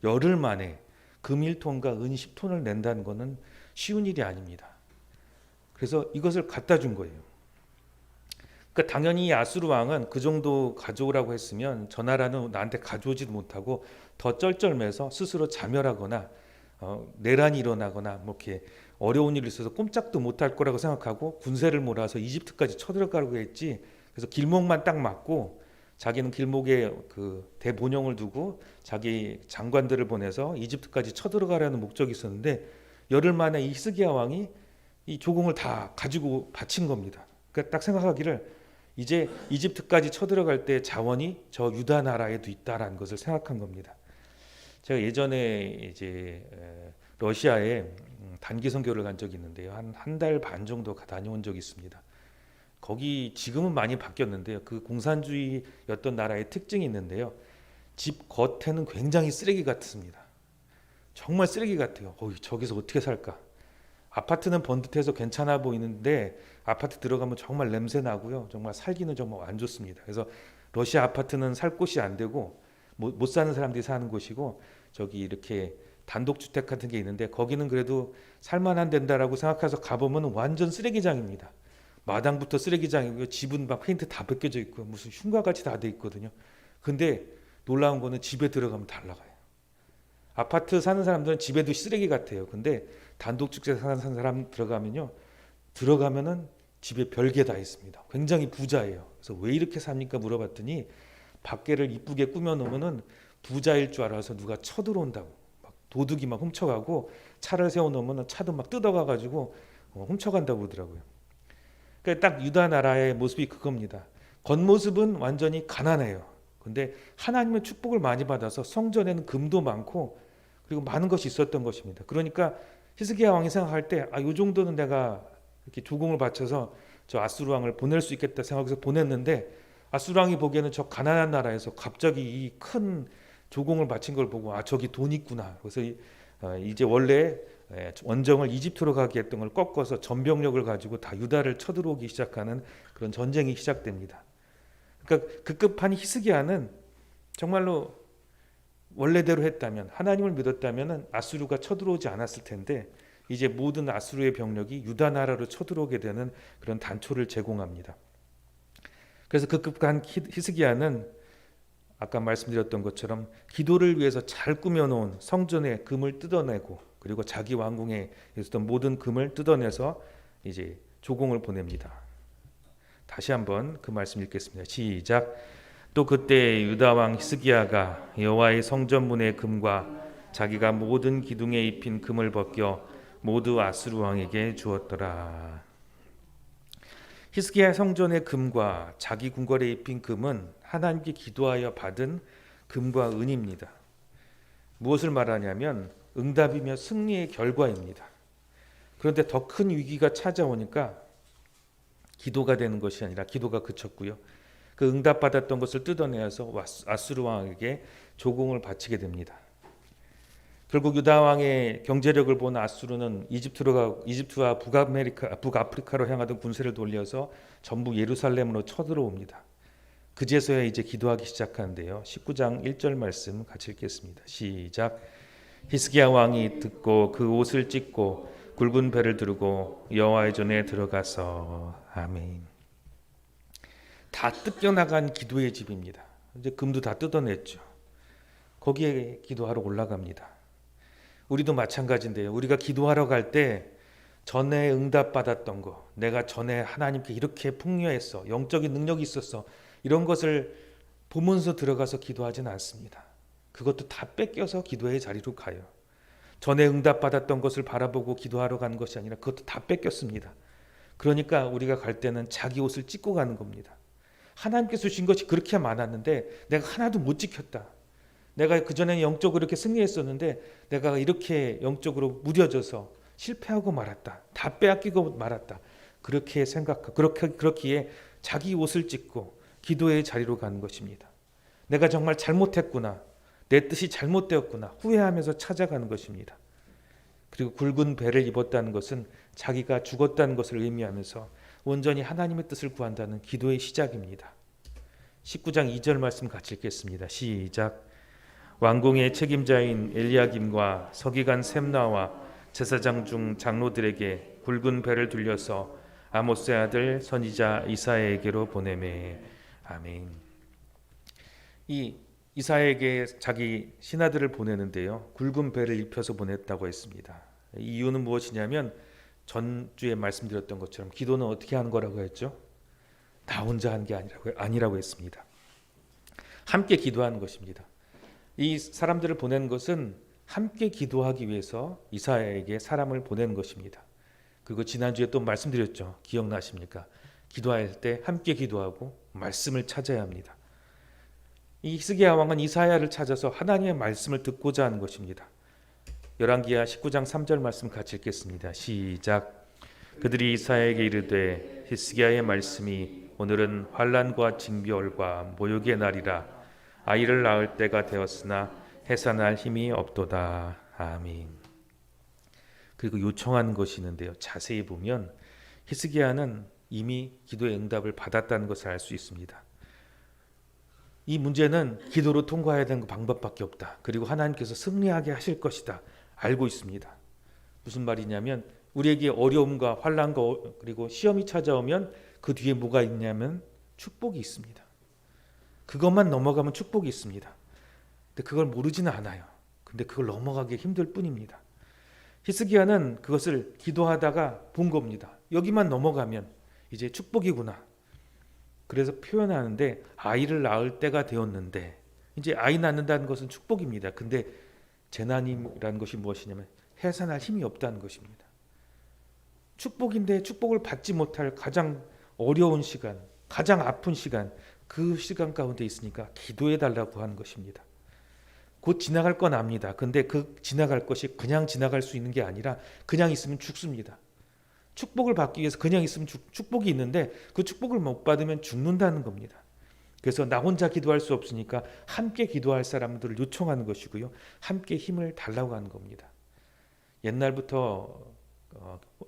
열흘 만에 금 1톤과 은 10톤을 낸다는 것은 쉬운 일이 아닙니다. 그래서 이것을 갖다 준 거예요. 그러니까 당연히 아수르 왕은 그 정도 가져오라고 했으면 저 나라는 나한테 가져오지도 못하고 더 쩔쩔매서 스스로 자멸하거나 내란이 일어나거나 뭐 이렇게 어려운 일이 있어서 꼼짝도 못할 거라고 생각하고 군세를 몰아서 이집트까지 쳐들어가려고 했지. 그래서 길목만 딱 막고 자기는 길목에 그 대본영을 두고 자기 장관들을 보내서 이집트까지 쳐들어가려는 목적이 있었는데 열흘 만에 이 히스기야 왕이 이 조공을 다 가지고 바친 겁니다. 그러니까 딱 생각하기를 이제 이집트까지 쳐들어갈 때 자원이 저 유다 나라에도 있다라는 것을 생각한 겁니다. 제가 예전에 이제 러시아에 단기 선교를 간 적이 있는데요. 한 달 반 정도 다녀온 적이 있습니다. 거기 지금은 많이 바뀌었는데요. 그 공산주의였던 나라의 특징이 있는데요. 집 겉에는 굉장히 쓰레기 같습니다. 정말 쓰레기 같아요. 저기서 어떻게 살까? 아파트는 번듯해서 괜찮아 보이는데 아파트 들어가면 정말 냄새 나고요. 정말 살기는 정말 안 좋습니다. 그래서 러시아 아파트는 살 곳이 안 되고 못 사는 사람들이 사는 곳이고 저기 이렇게 단독주택 같은 게 있는데 거기는 그래도 살만한 데다라고 생각해서 가보면 완전 쓰레기장입니다. 마당부터 쓰레기장이고요. 집은 막 페인트 다 벗겨져 있고 무슨 흉가같이 다 돼 있거든요. 근데 놀라운 거는 집에 들어가면 달라가요. 아파트 사는 사람들은 집에도 쓰레기 같아요. 근데 단독주택 사는 사람 들어가면은 집에 별게 다 있습니다. 굉장히 부자예요. 그래서 왜 이렇게 삽니까 물어봤더니 밖에를 이쁘게 꾸며 놓으면은 부자일 줄 알아서 누가 쳐들어온다고. 막 도둑이 막 훔쳐가고 차를 세워 놓으면은 차도 막 뜯어가 가지고 훔쳐간다고 그러더라고요. 그러니까 딱 유다 나라의 모습이 그겁니다. 겉모습은 완전히 가난해요. 근데 하나님의 축복을 많이 받아서 성전에는 금도 많고 그리고 많은 것이 있었던 것입니다. 그러니까 히스기야 왕이 생각할 때 요 정도는 내가 이렇게 조공을 바쳐서 저 아수르 왕을 보낼 수 있겠다 생각해서 보냈는데 아수르 왕이 보기에는 저 가난한 나라에서 갑자기 이 큰 조공을 바친 걸 보고 저기 돈 있구나. 그래서 이제 원래 원정을 이집트로 가게 했던 걸 꺾어서 전병력을 가지고 다 유다를 쳐들어오기 시작하는 그런 전쟁이 시작됩니다. 그러니까 급급한 히스기야는 정말로 원래대로 했다면 하나님을 믿었다면 아수르가 쳐들어오지 않았을 텐데 이제 모든 아수르의 병력이 유다 나라로 쳐들어오게 되는 그런 단초를 제공합니다. 그래서 급급한 히스기야는 아까 말씀드렸던 것처럼 기도를 위해서 잘 꾸며놓은 성전의 금을 뜯어내고 그리고 자기 왕궁에 있었던 모든 금을 뜯어내서 이제 조공을 보냅니다. 다시 한번 그 말씀 읽겠습니다. 시작. 또 그때 유다 왕 히스기야가 여호와의 성전문의 금과 자기가 모든 기둥에 입힌 금을 벗겨 모두 아수르 왕에게 주었더라. 히스기야 성전의 금과 자기 궁궐에 입힌 금은 하나님께 기도하여 받은 금과 은입니다. 무엇을 말하냐면 응답이며 승리의 결과입니다. 그런데 더 큰 위기가 찾아오니까 기도가 되는 것이 아니라 기도가 그쳤고요. 그 응답받았던 것을 뜯어내어서 아수르 왕에게 조공을 바치게 됩니다. 결국 유다 왕의 경제력을 본 아수르는 이집트와 북아프리카로 향하던 군세를 돌려서 전부 예루살렘으로 쳐들어옵니다. 그제서야 이제 기도하기 시작하는데요. 19장 1절 말씀 같이 읽겠습니다. 시작. 히스기야 왕이 듣고 그 옷을 찢고 굵은 배를 두르고 여호와의 전에 들어가서 아멘. 다 뜯겨나간 기도의 집입니다. 이제 금도 다 뜯어냈죠. 거기에 기도하러 올라갑니다. 우리도 마찬가지인데요. 우리가 기도하러 갈 때 전에 응답받았던 거, 내가 전에 하나님께 이렇게 풍요했어, 영적인 능력이 있었어, 이런 것을 보면서 들어가서 기도하지는 않습니다. 그것도 다 뺏겨서 기도의 자리로 가요. 전에 응답받았던 것을 바라보고 기도하러 간 것이 아니라 그것도 다 뺏겼습니다. 그러니까 우리가 갈 때는 자기 옷을 찢고 가는 겁니다. 하나님께서 주신 것이 그렇게 많았는데 내가 하나도 못 지켰다. 내가 그전에는 영적으로 이렇게 승리했었는데 내가 이렇게 영적으로 무뎌져서 실패하고 말았다. 다 빼앗기고 말았다. 그렇게 생각하고 그렇기에 자기 옷을 찢고 기도의 자리로 가는 것입니다. 내가 정말 잘못했구나. 내 뜻이 잘못되었구나. 후회하면서 찾아가는 것입니다. 그리고 굵은 배를 입었다는 것은 자기가 죽었다는 것을 의미하면서 온전히 하나님의 뜻을 구한다는 기도의 시작입니다. 19장 2절 말씀 같이 읽겠습니다. 시작. 왕궁의 책임자인 엘리야김과 서기관 셈나와 제사장 중 장로들에게 굵은 배를 둘려서 아모스의 아들 선지자 이사야에게로 보내매. 아멘. 이 이사야에게 자기 신하들을 보내는데요. 굵은 배를 입혀서 보냈다고 했습니다. 이 이유는 무엇이냐면 전주에 말씀드렸던 것처럼 기도는 어떻게 하는 거라고 했죠? 나 혼자 한 게 아니라고 했습니다. 함께 기도하는 것입니다. 이 사람들을 보낸 것은 함께 기도하기 위해서 이사야에게 사람을 보낸 것입니다. 그리고 지난주에 또 말씀드렸죠. 기억나십니까? 기도할 때 함께 기도하고 말씀을 찾아야 합니다. 이 히스기야 왕은 이사야를 찾아서 하나님의 말씀을 듣고자 하는 것입니다. 열왕기하 19장 3절 말씀 같이 읽겠습니다. 시작. 그들이 이사야에게 이르되 히스기야의 말씀이 오늘은 환난과 징벌과 모욕의 날이라 아이를 낳을 때가 되었으나 해산할 힘이 없도다. 아멘. 그리고 요청하는 것이 있는데요. 자세히 보면 히스기야는 이미 기도의 응답을 받았다는 것을 알 수 있습니다. 이 문제는 기도로 통과해야 되는 방법밖에 없다. 그리고 하나님께서 승리하게 하실 것이다. 알고 있습니다. 무슨 말이냐면 우리에게 어려움과 환난과 그리고 시험이 찾아오면 그 뒤에 뭐가 있냐면 축복이 있습니다. 그것만 넘어가면 축복이 있습니다. 근데 그걸 모르지는 않아요. 근데 그걸 넘어가기 힘들 뿐입니다. 히스기야는 그것을 기도하다가 본 겁니다. 여기만 넘어가면 이제 축복이구나. 그래서 표현하는데 아이를 낳을 때가 되었는데 이제 아이 낳는다는 것은 축복입니다. 근데 재난이라는 것이 무엇이냐면 해산할 힘이 없다는 것입니다. 축복인데 축복을 받지 못할 가장 어려운 시간, 가장 아픈 시간, 그 시간 가운데 있으니까 기도해 달라고 하는 것입니다. 곧 지나갈 건 압니다. 근데 그 지나갈 것이 그냥 지나갈 수 있는 게 아니라 그냥 있으면 죽습니다. 축복을 받기 위해서 그냥 있으면 축복이 있는데 그 축복을 못 받으면 죽는다는 겁니다. 그래서 나 혼자 기도할 수 없으니까 함께 기도할 사람들을 요청하는 것이고요. 함께 힘을 달라고 하는 겁니다. 옛날부터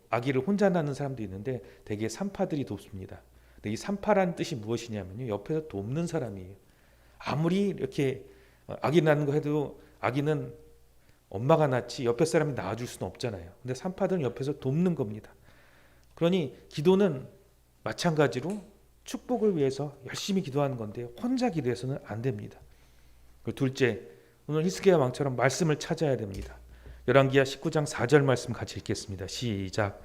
아기를 혼자 낳는 사람도 있는데 대개 산파들이 돕습니다. 근데 이 산파라는 뜻이 무엇이냐면요. 옆에서 돕는 사람이에요. 아무리 이렇게 아기 낳는 거 해도 아기는 엄마가 낳지 옆에 사람이 낳아줄 수는 없잖아요. 근데 산파들은 옆에서 돕는 겁니다. 그러니 기도는 마찬가지로 축복을 위해서 열심히 기도하는 건데 혼자 기도해서는 안 됩니다. 그리고 둘째, 오늘 히스기야 왕처럼 말씀을 찾아야 됩니다. 열왕기하 19장 4절 말씀 같이 읽겠습니다. 시작.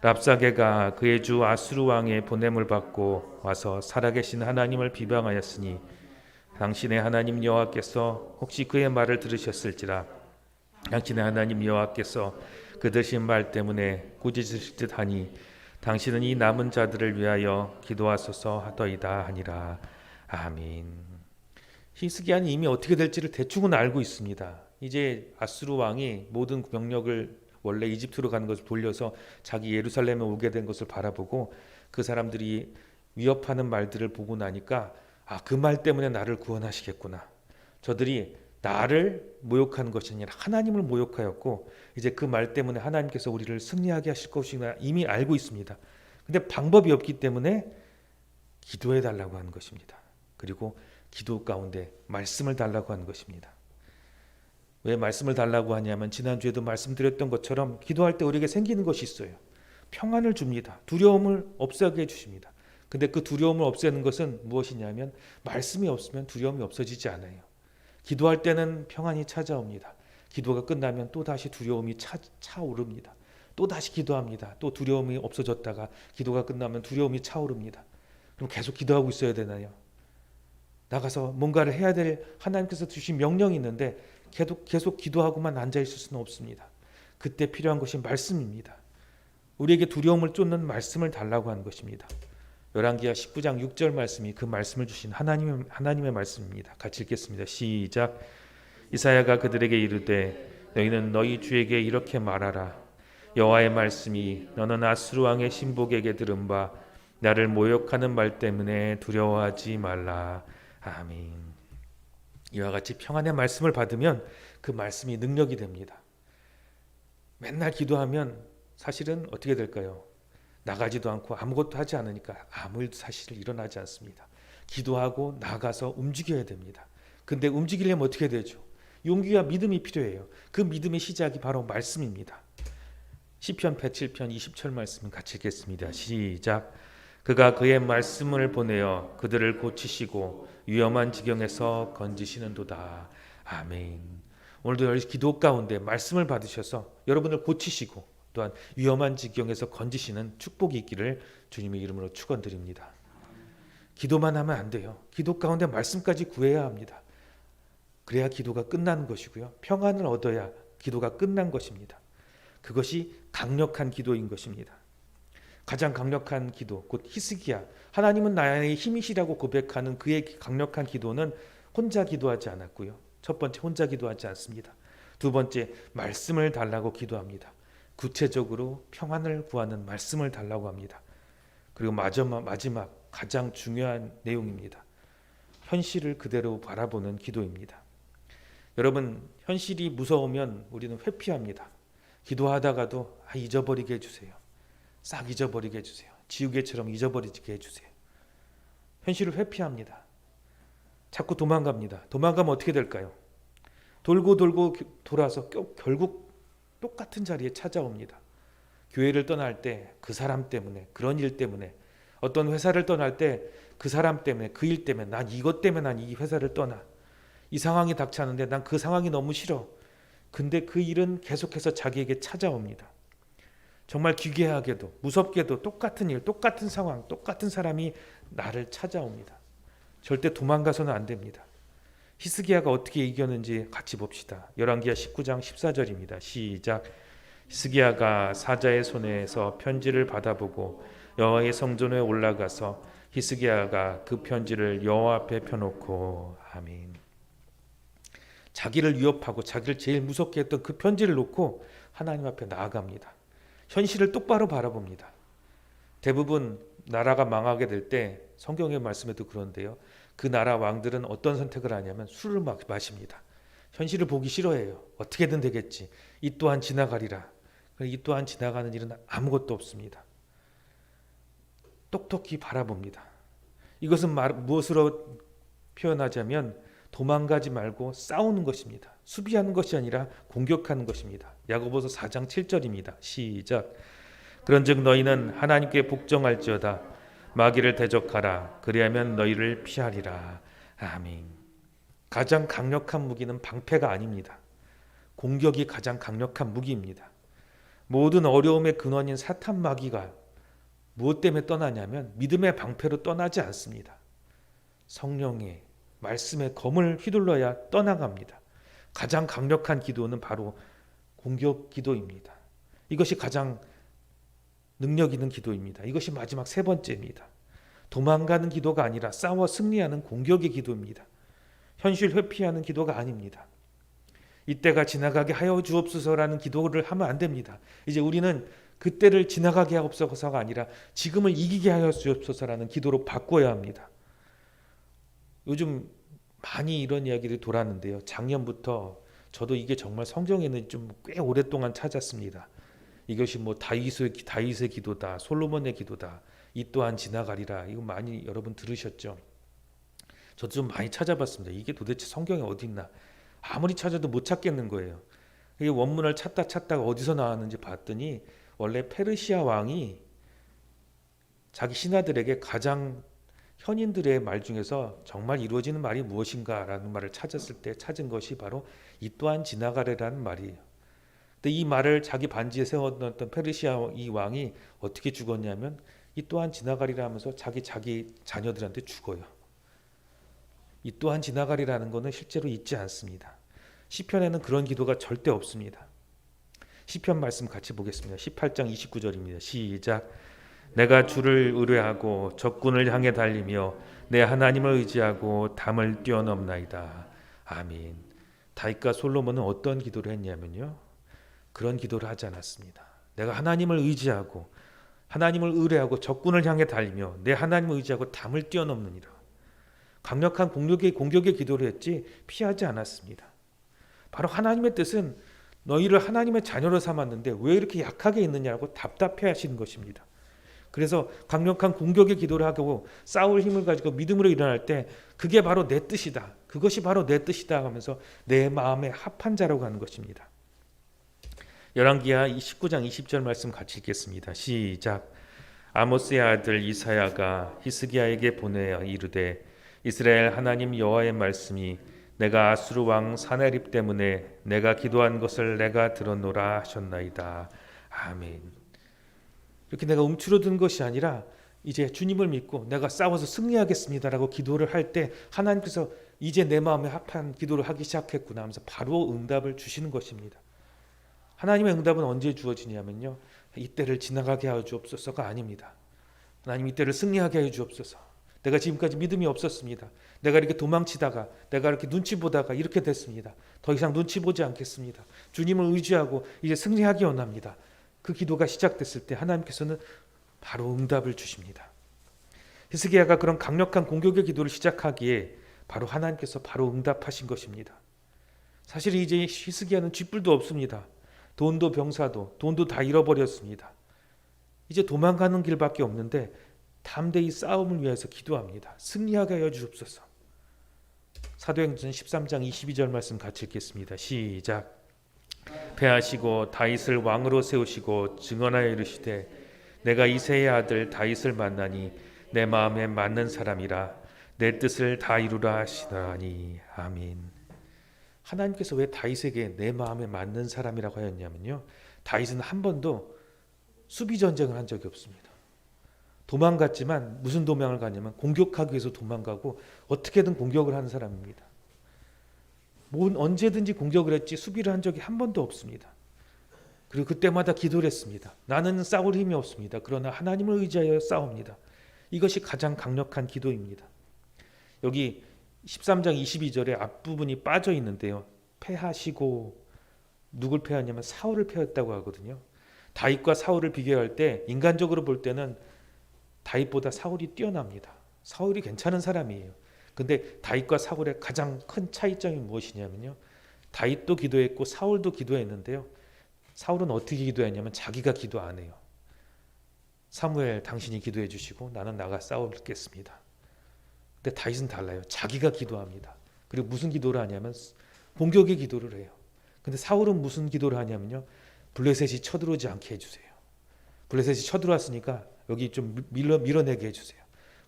랍사게가 그의 주 아수르 왕의 보냄을 받고 와서 살아계신 하나님을 비방하였으니 당신의 하나님 여호와께서 혹시 그의 말을 들으셨을지라. 당신의 하나님 여호와께서 그 드신 말 때문에 꾸짖으실 듯하니 당신은 이 남은 자들을 위하여 기도하소서 하더이다 하니라. 아멘. 히스기야는 이미 어떻게 될지를 대충은 알고 있습니다. 이제 아수르 왕이 모든 병력을 원래 이집트로 가는 것을 돌려서 자기 예루살렘에 오게 된 것을 바라보고 그 사람들이 위협하는 말들을 보고 나니까 그 말 때문에 나를 구원하시겠구나. 저들이 나를 모욕하는 것이 아니라 하나님을 모욕하였고 이제 그 말 때문에 하나님께서 우리를 승리하게 하실 것이구나 이미 알고 있습니다. 근데 방법이 없기 때문에 기도해 달라고 하는 것입니다. 그리고 기도 가운데 말씀을 달라고 하는 것입니다. 왜 말씀을 달라고 하냐면 지난주에도 말씀드렸던 것처럼 기도할 때 우리에게 생기는 것이 있어요. 평안을 줍니다. 두려움을 없애게 해주십니다. 근데 그 두려움을 없애는 것은 무엇이냐면 말씀이 없으면 두려움이 없어지지 않아요. 기도할 때는 평안이 찾아옵니다. 기도가 끝나면 또다시 두려움이 차오릅니다. 또다시 기도합니다. 또 두려움이 없어졌다가 기도가 끝나면 두려움이 차오릅니다. 그럼 계속 기도하고 있어야 되나요? 나가서 뭔가를 해야 될 하나님께서 주신 명령이 있는데 계속 기도하고만 앉아있을 수는 없습니다. 그때 필요한 것이 말씀입니다. 우리에게 두려움을 쫓는 말씀을 달라고 하는 것입니다. 열왕기하 19장 6절 말씀이 그 말씀을 주신 하나님의 말씀입니다. 같이 읽겠습니다. 시작. 이사야가 그들에게 이르되 너희는 너희 주에게 이렇게 말하라. 여호와의 말씀이 너는 아수르 왕의 신복에게 들은 바 나를 모욕하는 말 때문에 두려워하지 말라. 아멘. 이와 같이 평안의 말씀을 받으면 그 말씀이 능력이 됩니다. 맨날 기도하면 사실은 어떻게 될까요? 나가지도 않고 아무것도 하지 않으니까 아무 일도 사실 일어나지 않습니다. 기도하고 나가서 움직여야 됩니다. 근데 움직이려면 어떻게 되죠? 용기와 믿음이 필요해요. 그 믿음의 시작이 바로 말씀입니다. 시편 107편 20절 말씀 같이 읽겠습니다. 시작. 그가 그의 말씀을 보내어 그들을 고치시고 위험한 지경에서 건지시는도다. 아멘. 오늘도 기도 가운데 말씀을 받으셔서 여러분을 고치시고 또한 위험한 지경에서 건지시는 축복이 있기를 주님의 이름으로 축원드립니다. 기도만 하면 안 돼요. 기도 가운데 말씀까지 구해야 합니다. 그래야 기도가 끝나는 것이고요. 평안을 얻어야 기도가 끝난 것입니다. 그것이 강력한 기도인 것입니다. 가장 강력한 기도, 곧 히스기야, 하나님은 나의 힘이시라고 고백하는 그의 강력한 기도는 혼자 기도하지 않았고요. 첫 번째, 혼자 기도하지 않습니다. 두 번째, 말씀을 달라고 기도합니다. 구체적으로 평안을 구하는 말씀을 달라고 합니다. 그리고 마지막 가장 중요한 내용입니다. 현실을 그대로 바라보는 기도입니다. 여러분, 현실이 무서우면 우리는 회피합니다. 기도하다가도 잊어버리게 해주세요. 싹 잊어버리게 해주세요. 지우개처럼 잊어버리게 해주세요. 현실을 회피합니다. 자꾸 도망갑니다. 도망가면 어떻게 될까요? 돌고 돌아서 결국 똑같은 자리에 찾아옵니다. 교회를 떠날 때 그 사람 때문에, 그런 일 때문에, 어떤 회사를 떠날 때 그 사람 때문에, 그 일 때문에, 난 이것 때문에 난 이 회사를 떠나. 이 상황이 닥치는데 난 그 상황이 너무 싫어. 근데 그 일은 계속해서 자기에게 찾아옵니다. 정말 기괴하게도 무섭게도 똑같은 일, 똑같은 상황, 똑같은 사람이 나를 찾아옵니다. 절대 도망가서는 안 됩니다. 히스기야가 어떻게 이겼는지 같이 봅시다. 열왕기하 19장 14절입니다. 시작. 히스기야가 사자의 손에서 편지를 받아보고 여호와의 성전에 올라가서 히스기야가 그 편지를 여호와 앞에 펴놓고 아멘. 자기를 위협하고 자기를 제일 무섭게 했던 그 편지를 놓고 하나님 앞에 나아갑니다. 현실을 똑바로 바라봅니다. 대부분 나라가 망하게 될 때 성경의 말씀에도 그런데요. 그 나라 왕들은 어떤 선택을 하냐면 술을 마십니다. 현실을 보기 싫어해요. 어떻게든 되겠지. 이 또한 지나가리라. 이 또한 지나가는 일은 아무것도 없습니다. 똑똑히 바라봅니다. 이것은 무엇으로 표현하자면 도망가지 말고 싸우는 것입니다. 수비하는 것이 아니라 공격하는 것입니다. 야고보서 4장 7절입니다. 시작. 그런즉 너희는 하나님께 복종할지어다. 마귀를 대적하라. 그리하면 너희를 피하리라. 아멘. 가장 강력한 무기는 방패가 아닙니다. 공격이 가장 강력한 무기입니다. 모든 어려움의 근원인 사탄 마귀가 무엇 때문에 떠나냐면 믿음의 방패로 떠나지 않습니다. 성령의 말씀의 검을 휘둘러야 떠나갑니다. 가장 강력한 기도는 바로 공격 기도입니다. 이것이 가장 능력 있는 기도입니다. 이것이 마지막 세 번째입니다. 도망가는 기도가 아니라 싸워 승리하는 공격의 기도입니다. 현실 회피하는 기도가 아닙니다. 이때가 지나가게 하여 주옵소서라는 기도를 하면 안 됩니다. 이제 우리는 그때를 지나가게 하옵소서가 아니라 지금을 이기게 하여 주옵소서라는 기도로 바꿔야 합니다. 요즘 많이 이런 이야기들이 돌았는데요. 작년부터 저도 이게 정말 성경에는 좀 꽤 오랫동안 찾았습니다. 이것이 뭐 다윗의 기도다, 솔로몬의 기도다, 이 또한 지나가리라. 이거 많이 여러분 들으셨죠? 저도 좀 많이 찾아봤습니다. 이게 도대체 성경에 어디 있나? 아무리 찾아도 못 찾겠는 거예요. 이게 원문을 찾다가 어디서 나왔는지 봤더니 원래 페르시아 왕이 자기 신하들에게 가장 현인들의 말 중에서 정말 이루어지는 말이 무엇인가라는 말을 찾았을 때 찾은 것이 바로 이 또한 지나가리라는 말이에요. 근데 이 말을 자기 반지에 세워놨던 페르시아 이 왕이 어떻게 죽었냐면 이 또한 지나가리라 하면서 자기 자녀들한테 죽어요. 이 또한 지나가리라는 것은 실제로 있지 않습니다. 시편에는 그런 기도가 절대 없습니다. 시편 말씀 같이 보겠습니다. 18장 29절입니다. 시작. 내가 주를 의뢰하고 적군을 향해 달리며 내 하나님을 의지하고 담을 뛰어넘나이다. 아멘. 다윗과 솔로몬은 어떤 기도를 했냐면요. 그런 기도를 하지 않았습니다. 내가 하나님을 의지하고 하나님을 의뢰하고 적군을 향해 달리며 내 하나님을 의지하고 담을 뛰어넘느니라. 강력한 공격의 기도를 했지 피하지 않았습니다. 바로 하나님의 뜻은 너희를 하나님의 자녀로 삼았는데 왜 이렇게 약하게 있느냐고 답답해 하시는 것입니다. 그래서 강력한 공격의 기도를 하고 싸울 힘을 가지고 믿음으로 일어날 때 그게 바로 내 뜻이다. 그것이 바로 내 뜻이다 하면서 내 마음에 합한 자라고 하는 것입니다. 열왕기하 19장 20절 말씀 같이 읽겠습니다. 시작. 아모스의 아들 이사야가 히스기야에게 보내어 이르되 이스라엘 하나님 여호와의 말씀이 내가 아수르 왕 사네립 때문에 내가 기도한 것을 내가 들었노라 하셨나이다. 아멘. 이렇게 내가 움츠러든 것이 아니라 이제 주님을 믿고 내가 싸워서 승리하겠습니다라고 기도를 할 때 하나님께서 이제 내 마음에 합한 기도를 하기 시작했구나 하면서 바로 응답을 주시는 것입니다. 하나님의 응답은 언제 주어지냐면요. 이때를 지나가게 하여 주옵소서가 아닙니다. 하나님 이때를 승리하게 하여 주옵소서. 내가 지금까지 믿음이 없었습니다. 내가 이렇게 도망치다가 내가 이렇게 눈치 보다가 이렇게 됐습니다. 더 이상 눈치 보지 않겠습니다. 주님을 의지하고 이제 승리하기 원합니다. 그 기도가 시작됐을 때 하나님께서는 바로 응답을 주십니다. 히스기야가 그런 강력한 공격의 기도를 시작하기에 바로 하나님께서 바로 응답하신 것입니다. 사실 이제 히스기야는 쥐뿔도 없습니다. 돈도 병사도 돈도 다 잃어버렸습니다. 이제 도망가는 길밖에 없는데 담대히 싸움을 위해서 기도합니다. 승리하게 하여 주옵소서. 사도행전 13장 22절 말씀 같이 읽겠습니다. 시작. 패하시고 다윗을 왕으로 세우시고 증언하여 이르시되 내가 이새의 아들 다윗을 만나니 내 마음에 맞는 사람이라 내 뜻을 다 이루라 하시더니 아멘. 하나님께서 왜 다윗에게 내 마음에 맞는 사람이라고 하였냐면요. 다윗은 한 번도 수비 전쟁을 한 적이 없습니다. 도망갔지만 무슨 도망을 가냐면 공격하기 위해서 도망가고 어떻게든 공격을 하는 사람입니다. 언제든지 공격을 했지 수비를 한 적이 한 번도 없습니다. 그리고 그때마다 기도를 했습니다. 나는 싸울 힘이 없습니다. 그러나 하나님을 의지하여 싸웁니다. 이것이 가장 강력한 기도입니다. 여기 13장 22절에 앞부분이 빠져 있는데요. 패하시고 누굴 패하냐면 사울을 패했다고 하거든요. 다윗과 사울을 비교할 때 인간적으로 볼 때는 다윗보다 사울이 뛰어납니다. 사울이 괜찮은 사람이에요. 근데 다윗과 사울의 가장 큰 차이점이 무엇이냐면요. 다윗도 기도했고 사울도 기도했는데요. 사울은 어떻게 기도했냐면 자기가 기도 안 해요. 사무엘 당신이 기도해 주시고 나는 나가 싸우겠습니다. 근데 다윗은 달라요. 자기가 기도합니다. 그리고 무슨 기도를 하냐면 공격의 기도를 해요. 근데 사울은 무슨 기도를 하냐면요. 블레셋이 쳐들어오지 않게 해주세요. 블레셋이 쳐들어왔으니까 여기 좀 밀어내게 해주세요.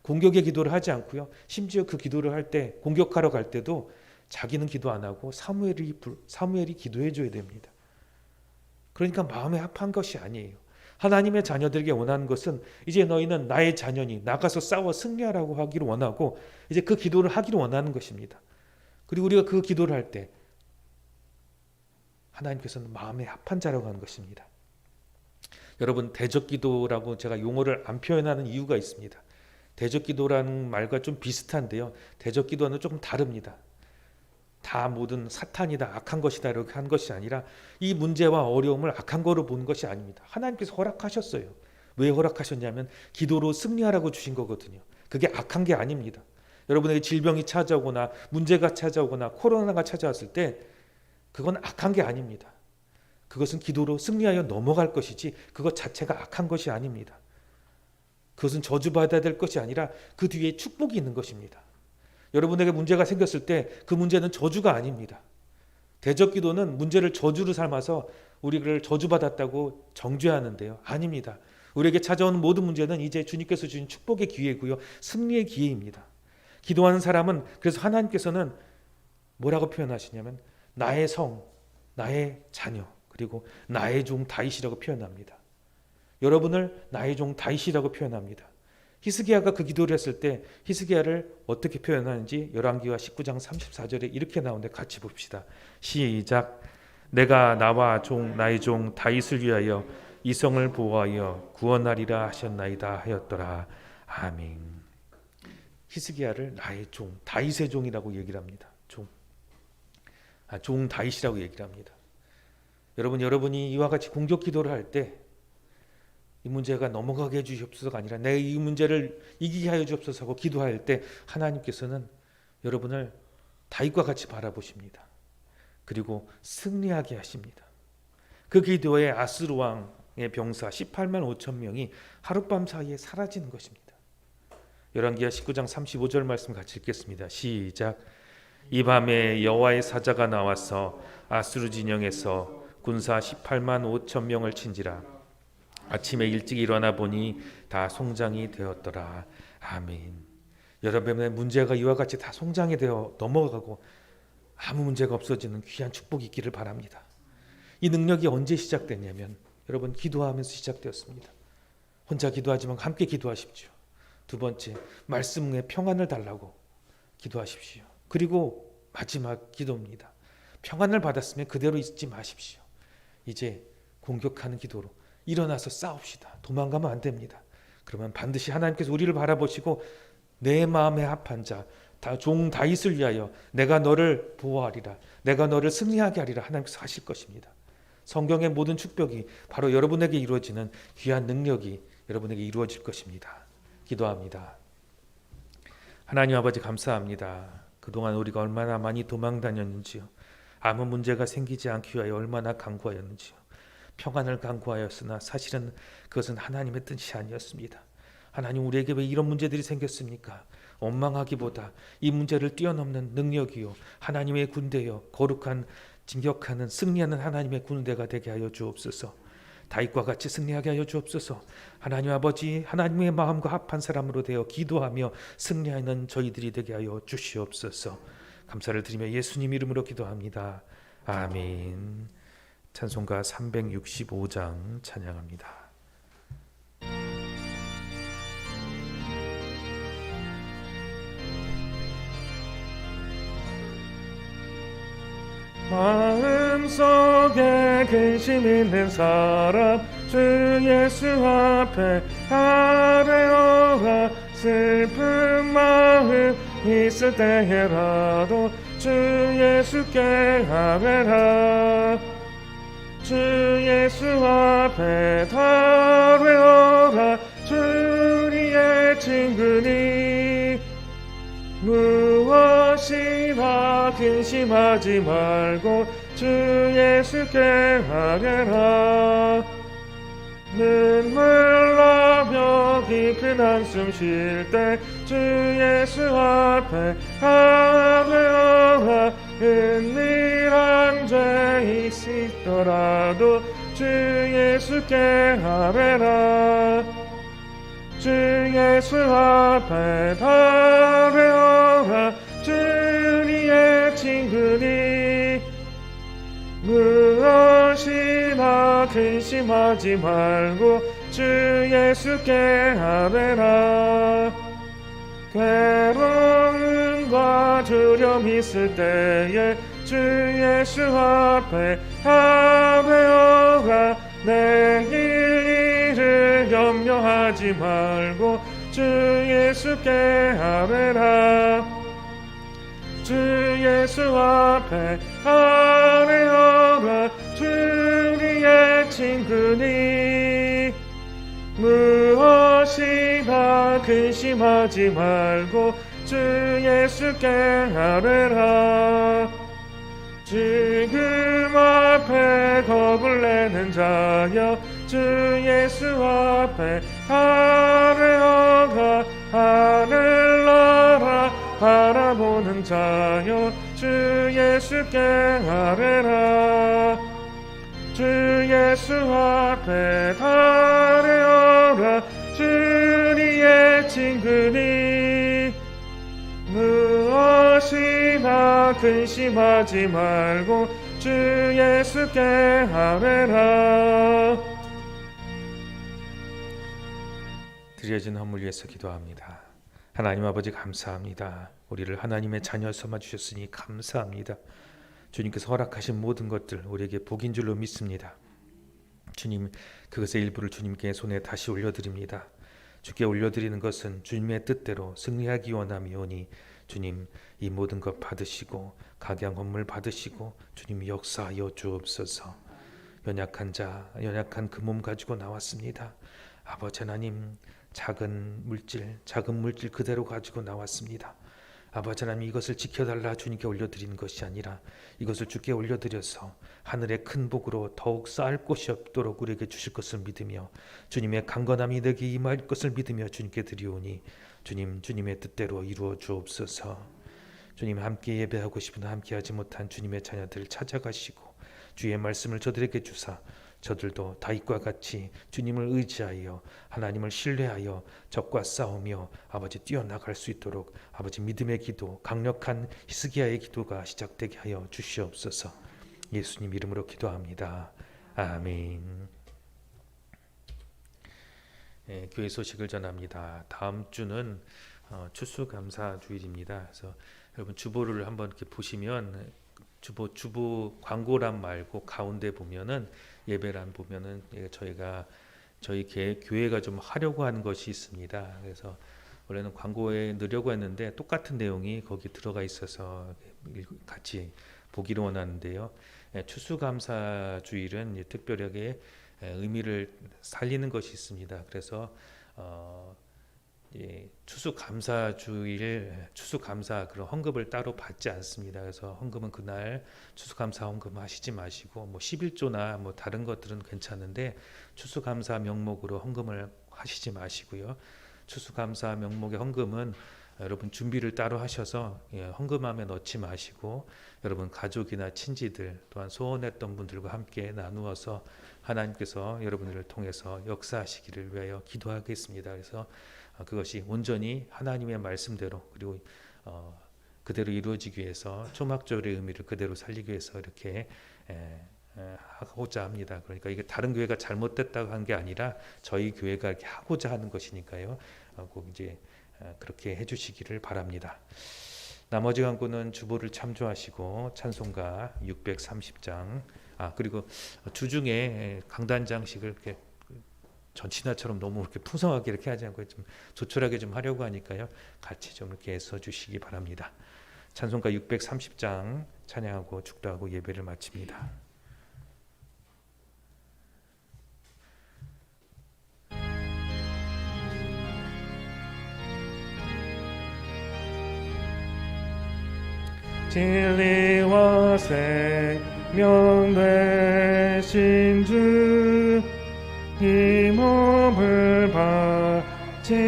공격의 기도를 하지 않고요. 심지어 그 기도를 할 때 공격하러 갈 때도 자기는 기도 안 하고 사무엘이 기도해 줘야 됩니다. 그러니까 마음에 합한 것이 아니에요. 하나님의 자녀들에게 원하는 것은 이제 너희는 나의 자녀니 나가서 싸워 승리하라고 하기를 원하고 이제 그 기도를 하기를 원하는 것입니다. 그리고 우리가 그 기도를 할 때 하나님께서는 마음에 합한 자라고 하는 것입니다. 여러분 대적기도라고 제가 용어를 안 표현하는 이유가 있습니다. 대적기도라는 말과 좀 비슷한데요. 대적기도는 조금 다릅니다. 다 모든 사탄이다, 악한 것이다 이렇게 한 것이 아니라 이 문제와 어려움을 악한 거로 보는 것이 아닙니다. 하나님께서 허락하셨어요. 왜 허락하셨냐면 기도로 승리하라고 주신 거거든요. 그게 악한 게 아닙니다. 여러분에게 질병이 찾아오거나 문제가 찾아오거나 코로나가 찾아왔을 때 그건 악한 게 아닙니다. 그것은 기도로 승리하여 넘어갈 것이지 그것 자체가 악한 것이 아닙니다. 그것은 저주받아야 될 것이 아니라 그 뒤에 축복이 있는 것입니다. 여러분에게 문제가 생겼을 때 그 문제는 저주가 아닙니다. 대적기도는 문제를 저주로 삼아서 우리를 저주받았다고 정죄하는데요. 아닙니다. 우리에게 찾아오는 모든 문제는 이제 주님께서 주신 축복의 기회고요. 승리의 기회입니다. 기도하는 사람은 그래서 하나님께서는 뭐라고 표현하시냐면 나의 성, 나의 자녀, 그리고 나의 종 다윗이라고 표현합니다. 여러분을 나의 종 다윗이라고 표현합니다. 히스기야가 그 기도를 했을 때 히스기야를 어떻게 표현하는지 열왕기하 19장 34절에 이렇게 나오는데 같이 봅시다. 시작. 내가 나와 나의 종 다윗을 위하여 이 성을 보호하여 구원하리라 하셨나이다 하였더라. 아멘. 히스기야를 나의 종 다윗의 종이라고 얘기를 합니다. 종 다윗이라고 얘기를 합니다. 여러분이 이와 같이 공격 기도를 할 때 이 문제가 넘어가게 해주시옵소서가 아니라 내 이 문제를 이기게 하여 주옵소서 하고 기도할 때 하나님께서는 여러분을 다윗과 같이 바라보십니다. 그리고 승리하게 하십니다. 그 기도에 아스루 왕의 병사 18만 5천 명이 하룻밤 사이에 사라지는 것입니다. 열왕기하 19장 35절 말씀 같이 읽겠습니다. 시작. 이 밤에 여호와의 사자가 나와서 아스루 진영에서 군사 18만 5천 명을 친지라. 아침에 일찍 일어나 보니 다 송장이 되었더라. 아멘. 여러분의 문제가 이와 같이 다 송장이 되어 넘어가고 아무 문제가 없어지는 귀한 축복이 있기를 바랍니다. 이 능력이 언제 시작됐냐면 여러분 기도하면서 시작되었습니다. 혼자 기도하지만 함께 기도하십시오. 두 번째, 말씀에 평안을 달라고 기도하십시오. 그리고 마지막 기도입니다. 평안을 받았으면 그대로 있지 마십시오. 이제 공격하는 기도로 일어나서 싸웁시다. 도망가면 안 됩니다. 그러면 반드시 하나님께서 우리를 바라보시고 내 마음에 합한 자, 종 다윗을 위하여 내가 너를 보호하리라, 내가 너를 승리하게 하리라 하나님께서 하실 것입니다. 성경의 모든 축복이 바로 여러분에게 이루어지는 귀한 능력이 여러분에게 이루어질 것입니다. 기도합니다. 하나님 아버지 감사합니다. 그동안 우리가 얼마나 많이 도망 다녔는지요. 아무 문제가 생기지 않기 위하여 얼마나 간구하였는지요. 평안을 간구하였으나 사실은 그것은 하나님의 뜻이 아니었습니다. 하나님 우리에게 왜 이런 문제들이 생겼습니까? 원망하기보다 이 문제를 뛰어넘는 능력이요 하나님의 군대요 거룩한 진격하는 승리하는 하나님의 군대가 되게 하여 주옵소서. 다윗과 같이 승리하게 하여 주옵소서. 하나님 아버지 하나님의 마음과 합한 사람으로 되어 기도하며 승리하는 저희들이 되게 하여 주시옵소서. 감사를 드리며 예수님 이름으로 기도합니다. 아멘. 찬송가 365장 찬양합니다. 마음속에 근심 있는 사람 주 예수 앞에 아뢰어라. 슬픈 마음 있을 때에라도 주 예수께 아뢰라. 주 예수 앞에 아뢰어라. 주 우리의 친구니 무엇이나 근심하지 말고 주 예수께 아뢰라. 눈물 나며 깊은 한숨 쉴 때 주 예수 앞에 아뢰어라. 은밀한 죄 있더라도 주 예수께 아뢰라. 주 예수 앞에 아뢰어라. 주 우리의 친구니 무엇이나 근심하지 말고 주 예수께 아뢰라. 괴로움과 두려움 있을 때에 주 예수 앞에 아뢰어라. 내일 일을 염려하지 말고 주 예수께 아뢰라. 주 예수 앞에 아뢰어라. 주님의 친구니 무엇이나 근심하지 말고 주 예수께 아뢰라. 지금 앞에 겁을 내는 자여 주 예수 앞에 아뢰어라. 하늘나라 바라보는 자여 주 예수께 아뢰라. 주 예수 앞에 아뢰어라. 주님의 친구니 무엇이나 근심하지 말고 주 예수께 아뢰라. 드려진 헌물 위해서 기도합니다. 하나님 아버지 감사합니다. 우리를 하나님의 자녀 삼아 주셨으니 감사합니다. 주님께서 허락하신 모든 것들 우리에게 복인 줄로 믿습니다. 주님, 그것의 일부를 주님께 손에 다시 올려드립니다. 주께 올려드리는 것은 주님의 뜻대로 승리하기 원함이오니 주님, 이 모든 것 받으시고 각양 헌물 받으시고 주님 역사하여 주옵소서. 연약한 자, 연약한 그 몸 가지고 나왔습니다. 아버지 하나님, 작은 물질 그대로 가지고 나왔습니다. 아버지 하나님, 이것을 지켜달라 주님께 올려드리는 것이 아니라 이것을 주께 올려드려서 하늘의 큰 복으로 더욱 쌓을 곳이 없도록 우리에게 주실 것을 믿으며 주님의 강건함이 내게 임할 것을 믿으며 주님께 드리오니 주님, 주님의 뜻대로 이루어 주옵소서. 주님, 함께 예배하고 싶으나 함께하지 못한 주님의 자녀들을 찾아가시고 주의 말씀을 저들에게 주사 저들도 다윗과 같이 주님을 의지하여 하나님을 신뢰하여 적과 싸우며 아버지 뛰어나갈 수 있도록 아버지 믿음의 기도, 강력한 히스기야의 기도가 시작되게 하여 주시옵소서. 예수님 이름으로 기도합니다. 아멘. 교회 소식을 전합니다. 다음 주는 추수감사주일입니다. 그래서 여러분 주보를 한번 이렇게 보시면 주보 광고란 말고 가운데 보면은 예배란 보면은 저희 교회가 좀 하려고 하는 것이 있습니다. 그래서 원래는 광고에 넣으려고 했는데 똑같은 내용이 거기 들어가 있어서 같이 보기를 원하는데요. 추수감사주일은 특별하게 의미를 살리는 것이 있습니다. 그래서 추수감사 그런 헌금을 따로 받지 않습니다. 그래서 헌금은 그날 추수감사 헌금 하시지 마시고 11조나 다른 것들은 괜찮은데 추수감사 명목으로 헌금을 하시지 마시고요. 추수감사 명목의 헌금은 여러분 준비를 따로 하셔서 헌금함에 넣지 마시고 여러분 가족이나 친지들 또한 소원했던 분들과 함께 나누어서 하나님께서 여러분들을 통해서 역사하시기를 위하여 기도하겠습니다. 그래서 그것이 온전히 하나님의 말씀대로 그리고 그대로 이루어지기 위해서 초막절의 의미를 그대로 살리기 위해서 이렇게 하고자 합니다. 그러니까 이게 다른 교회가 잘못됐다고 한 게 아니라 저희 교회가 이렇게 하고자 하는 것이니까요. 꼭 이제 그렇게 해주시기를 바랍니다. 나머지 광고는 주보를 참조하시고 찬송가 630장 그리고 주중에 강단장식을 이렇게 전신화처럼 너무 이렇게 풍성하게 이렇게 하지 않고 좀 조촐하게 좀 하려고 하니까요. 같이 좀 이렇게 써주시기 바랍니다. 찬송가 630장 찬양하고 축도하고 예배를 마칩니다. 진리와 생명 되신 주, 이 몸을 바치옵니다.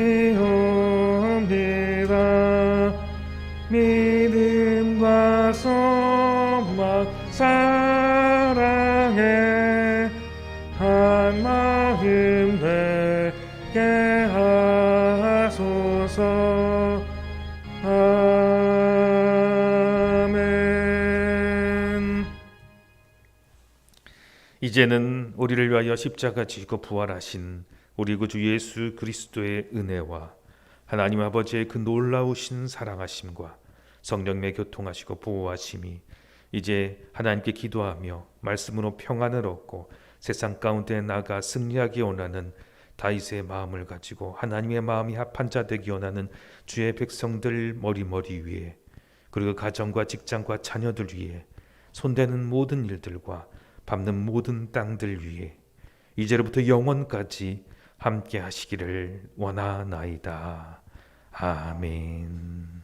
믿음과 소망 사랑에 한 마음 되게 하소서. 이제는 우리를 위하여 십자가 지시고 부활하신 우리 구주 예수 그리스도의 은혜와 하나님 아버지의 그 놀라우신 사랑하심과 성령님의 교통하시고 보호하심이 이제 하나님께 기도하며 말씀으로 평안을 얻고 세상 가운데 나가 승리하기 원하는 다윗의 마음을 가지고 하나님의 마음이 합한 자 되기 원하는 주의 백성들 머리머리 위에 그리고 가정과 직장과 자녀들 위해 손대는 모든 일들과 밟는 모든 땅들 위해 이제로부터 영원까지 함께 하시기를 원하나이다. 아멘.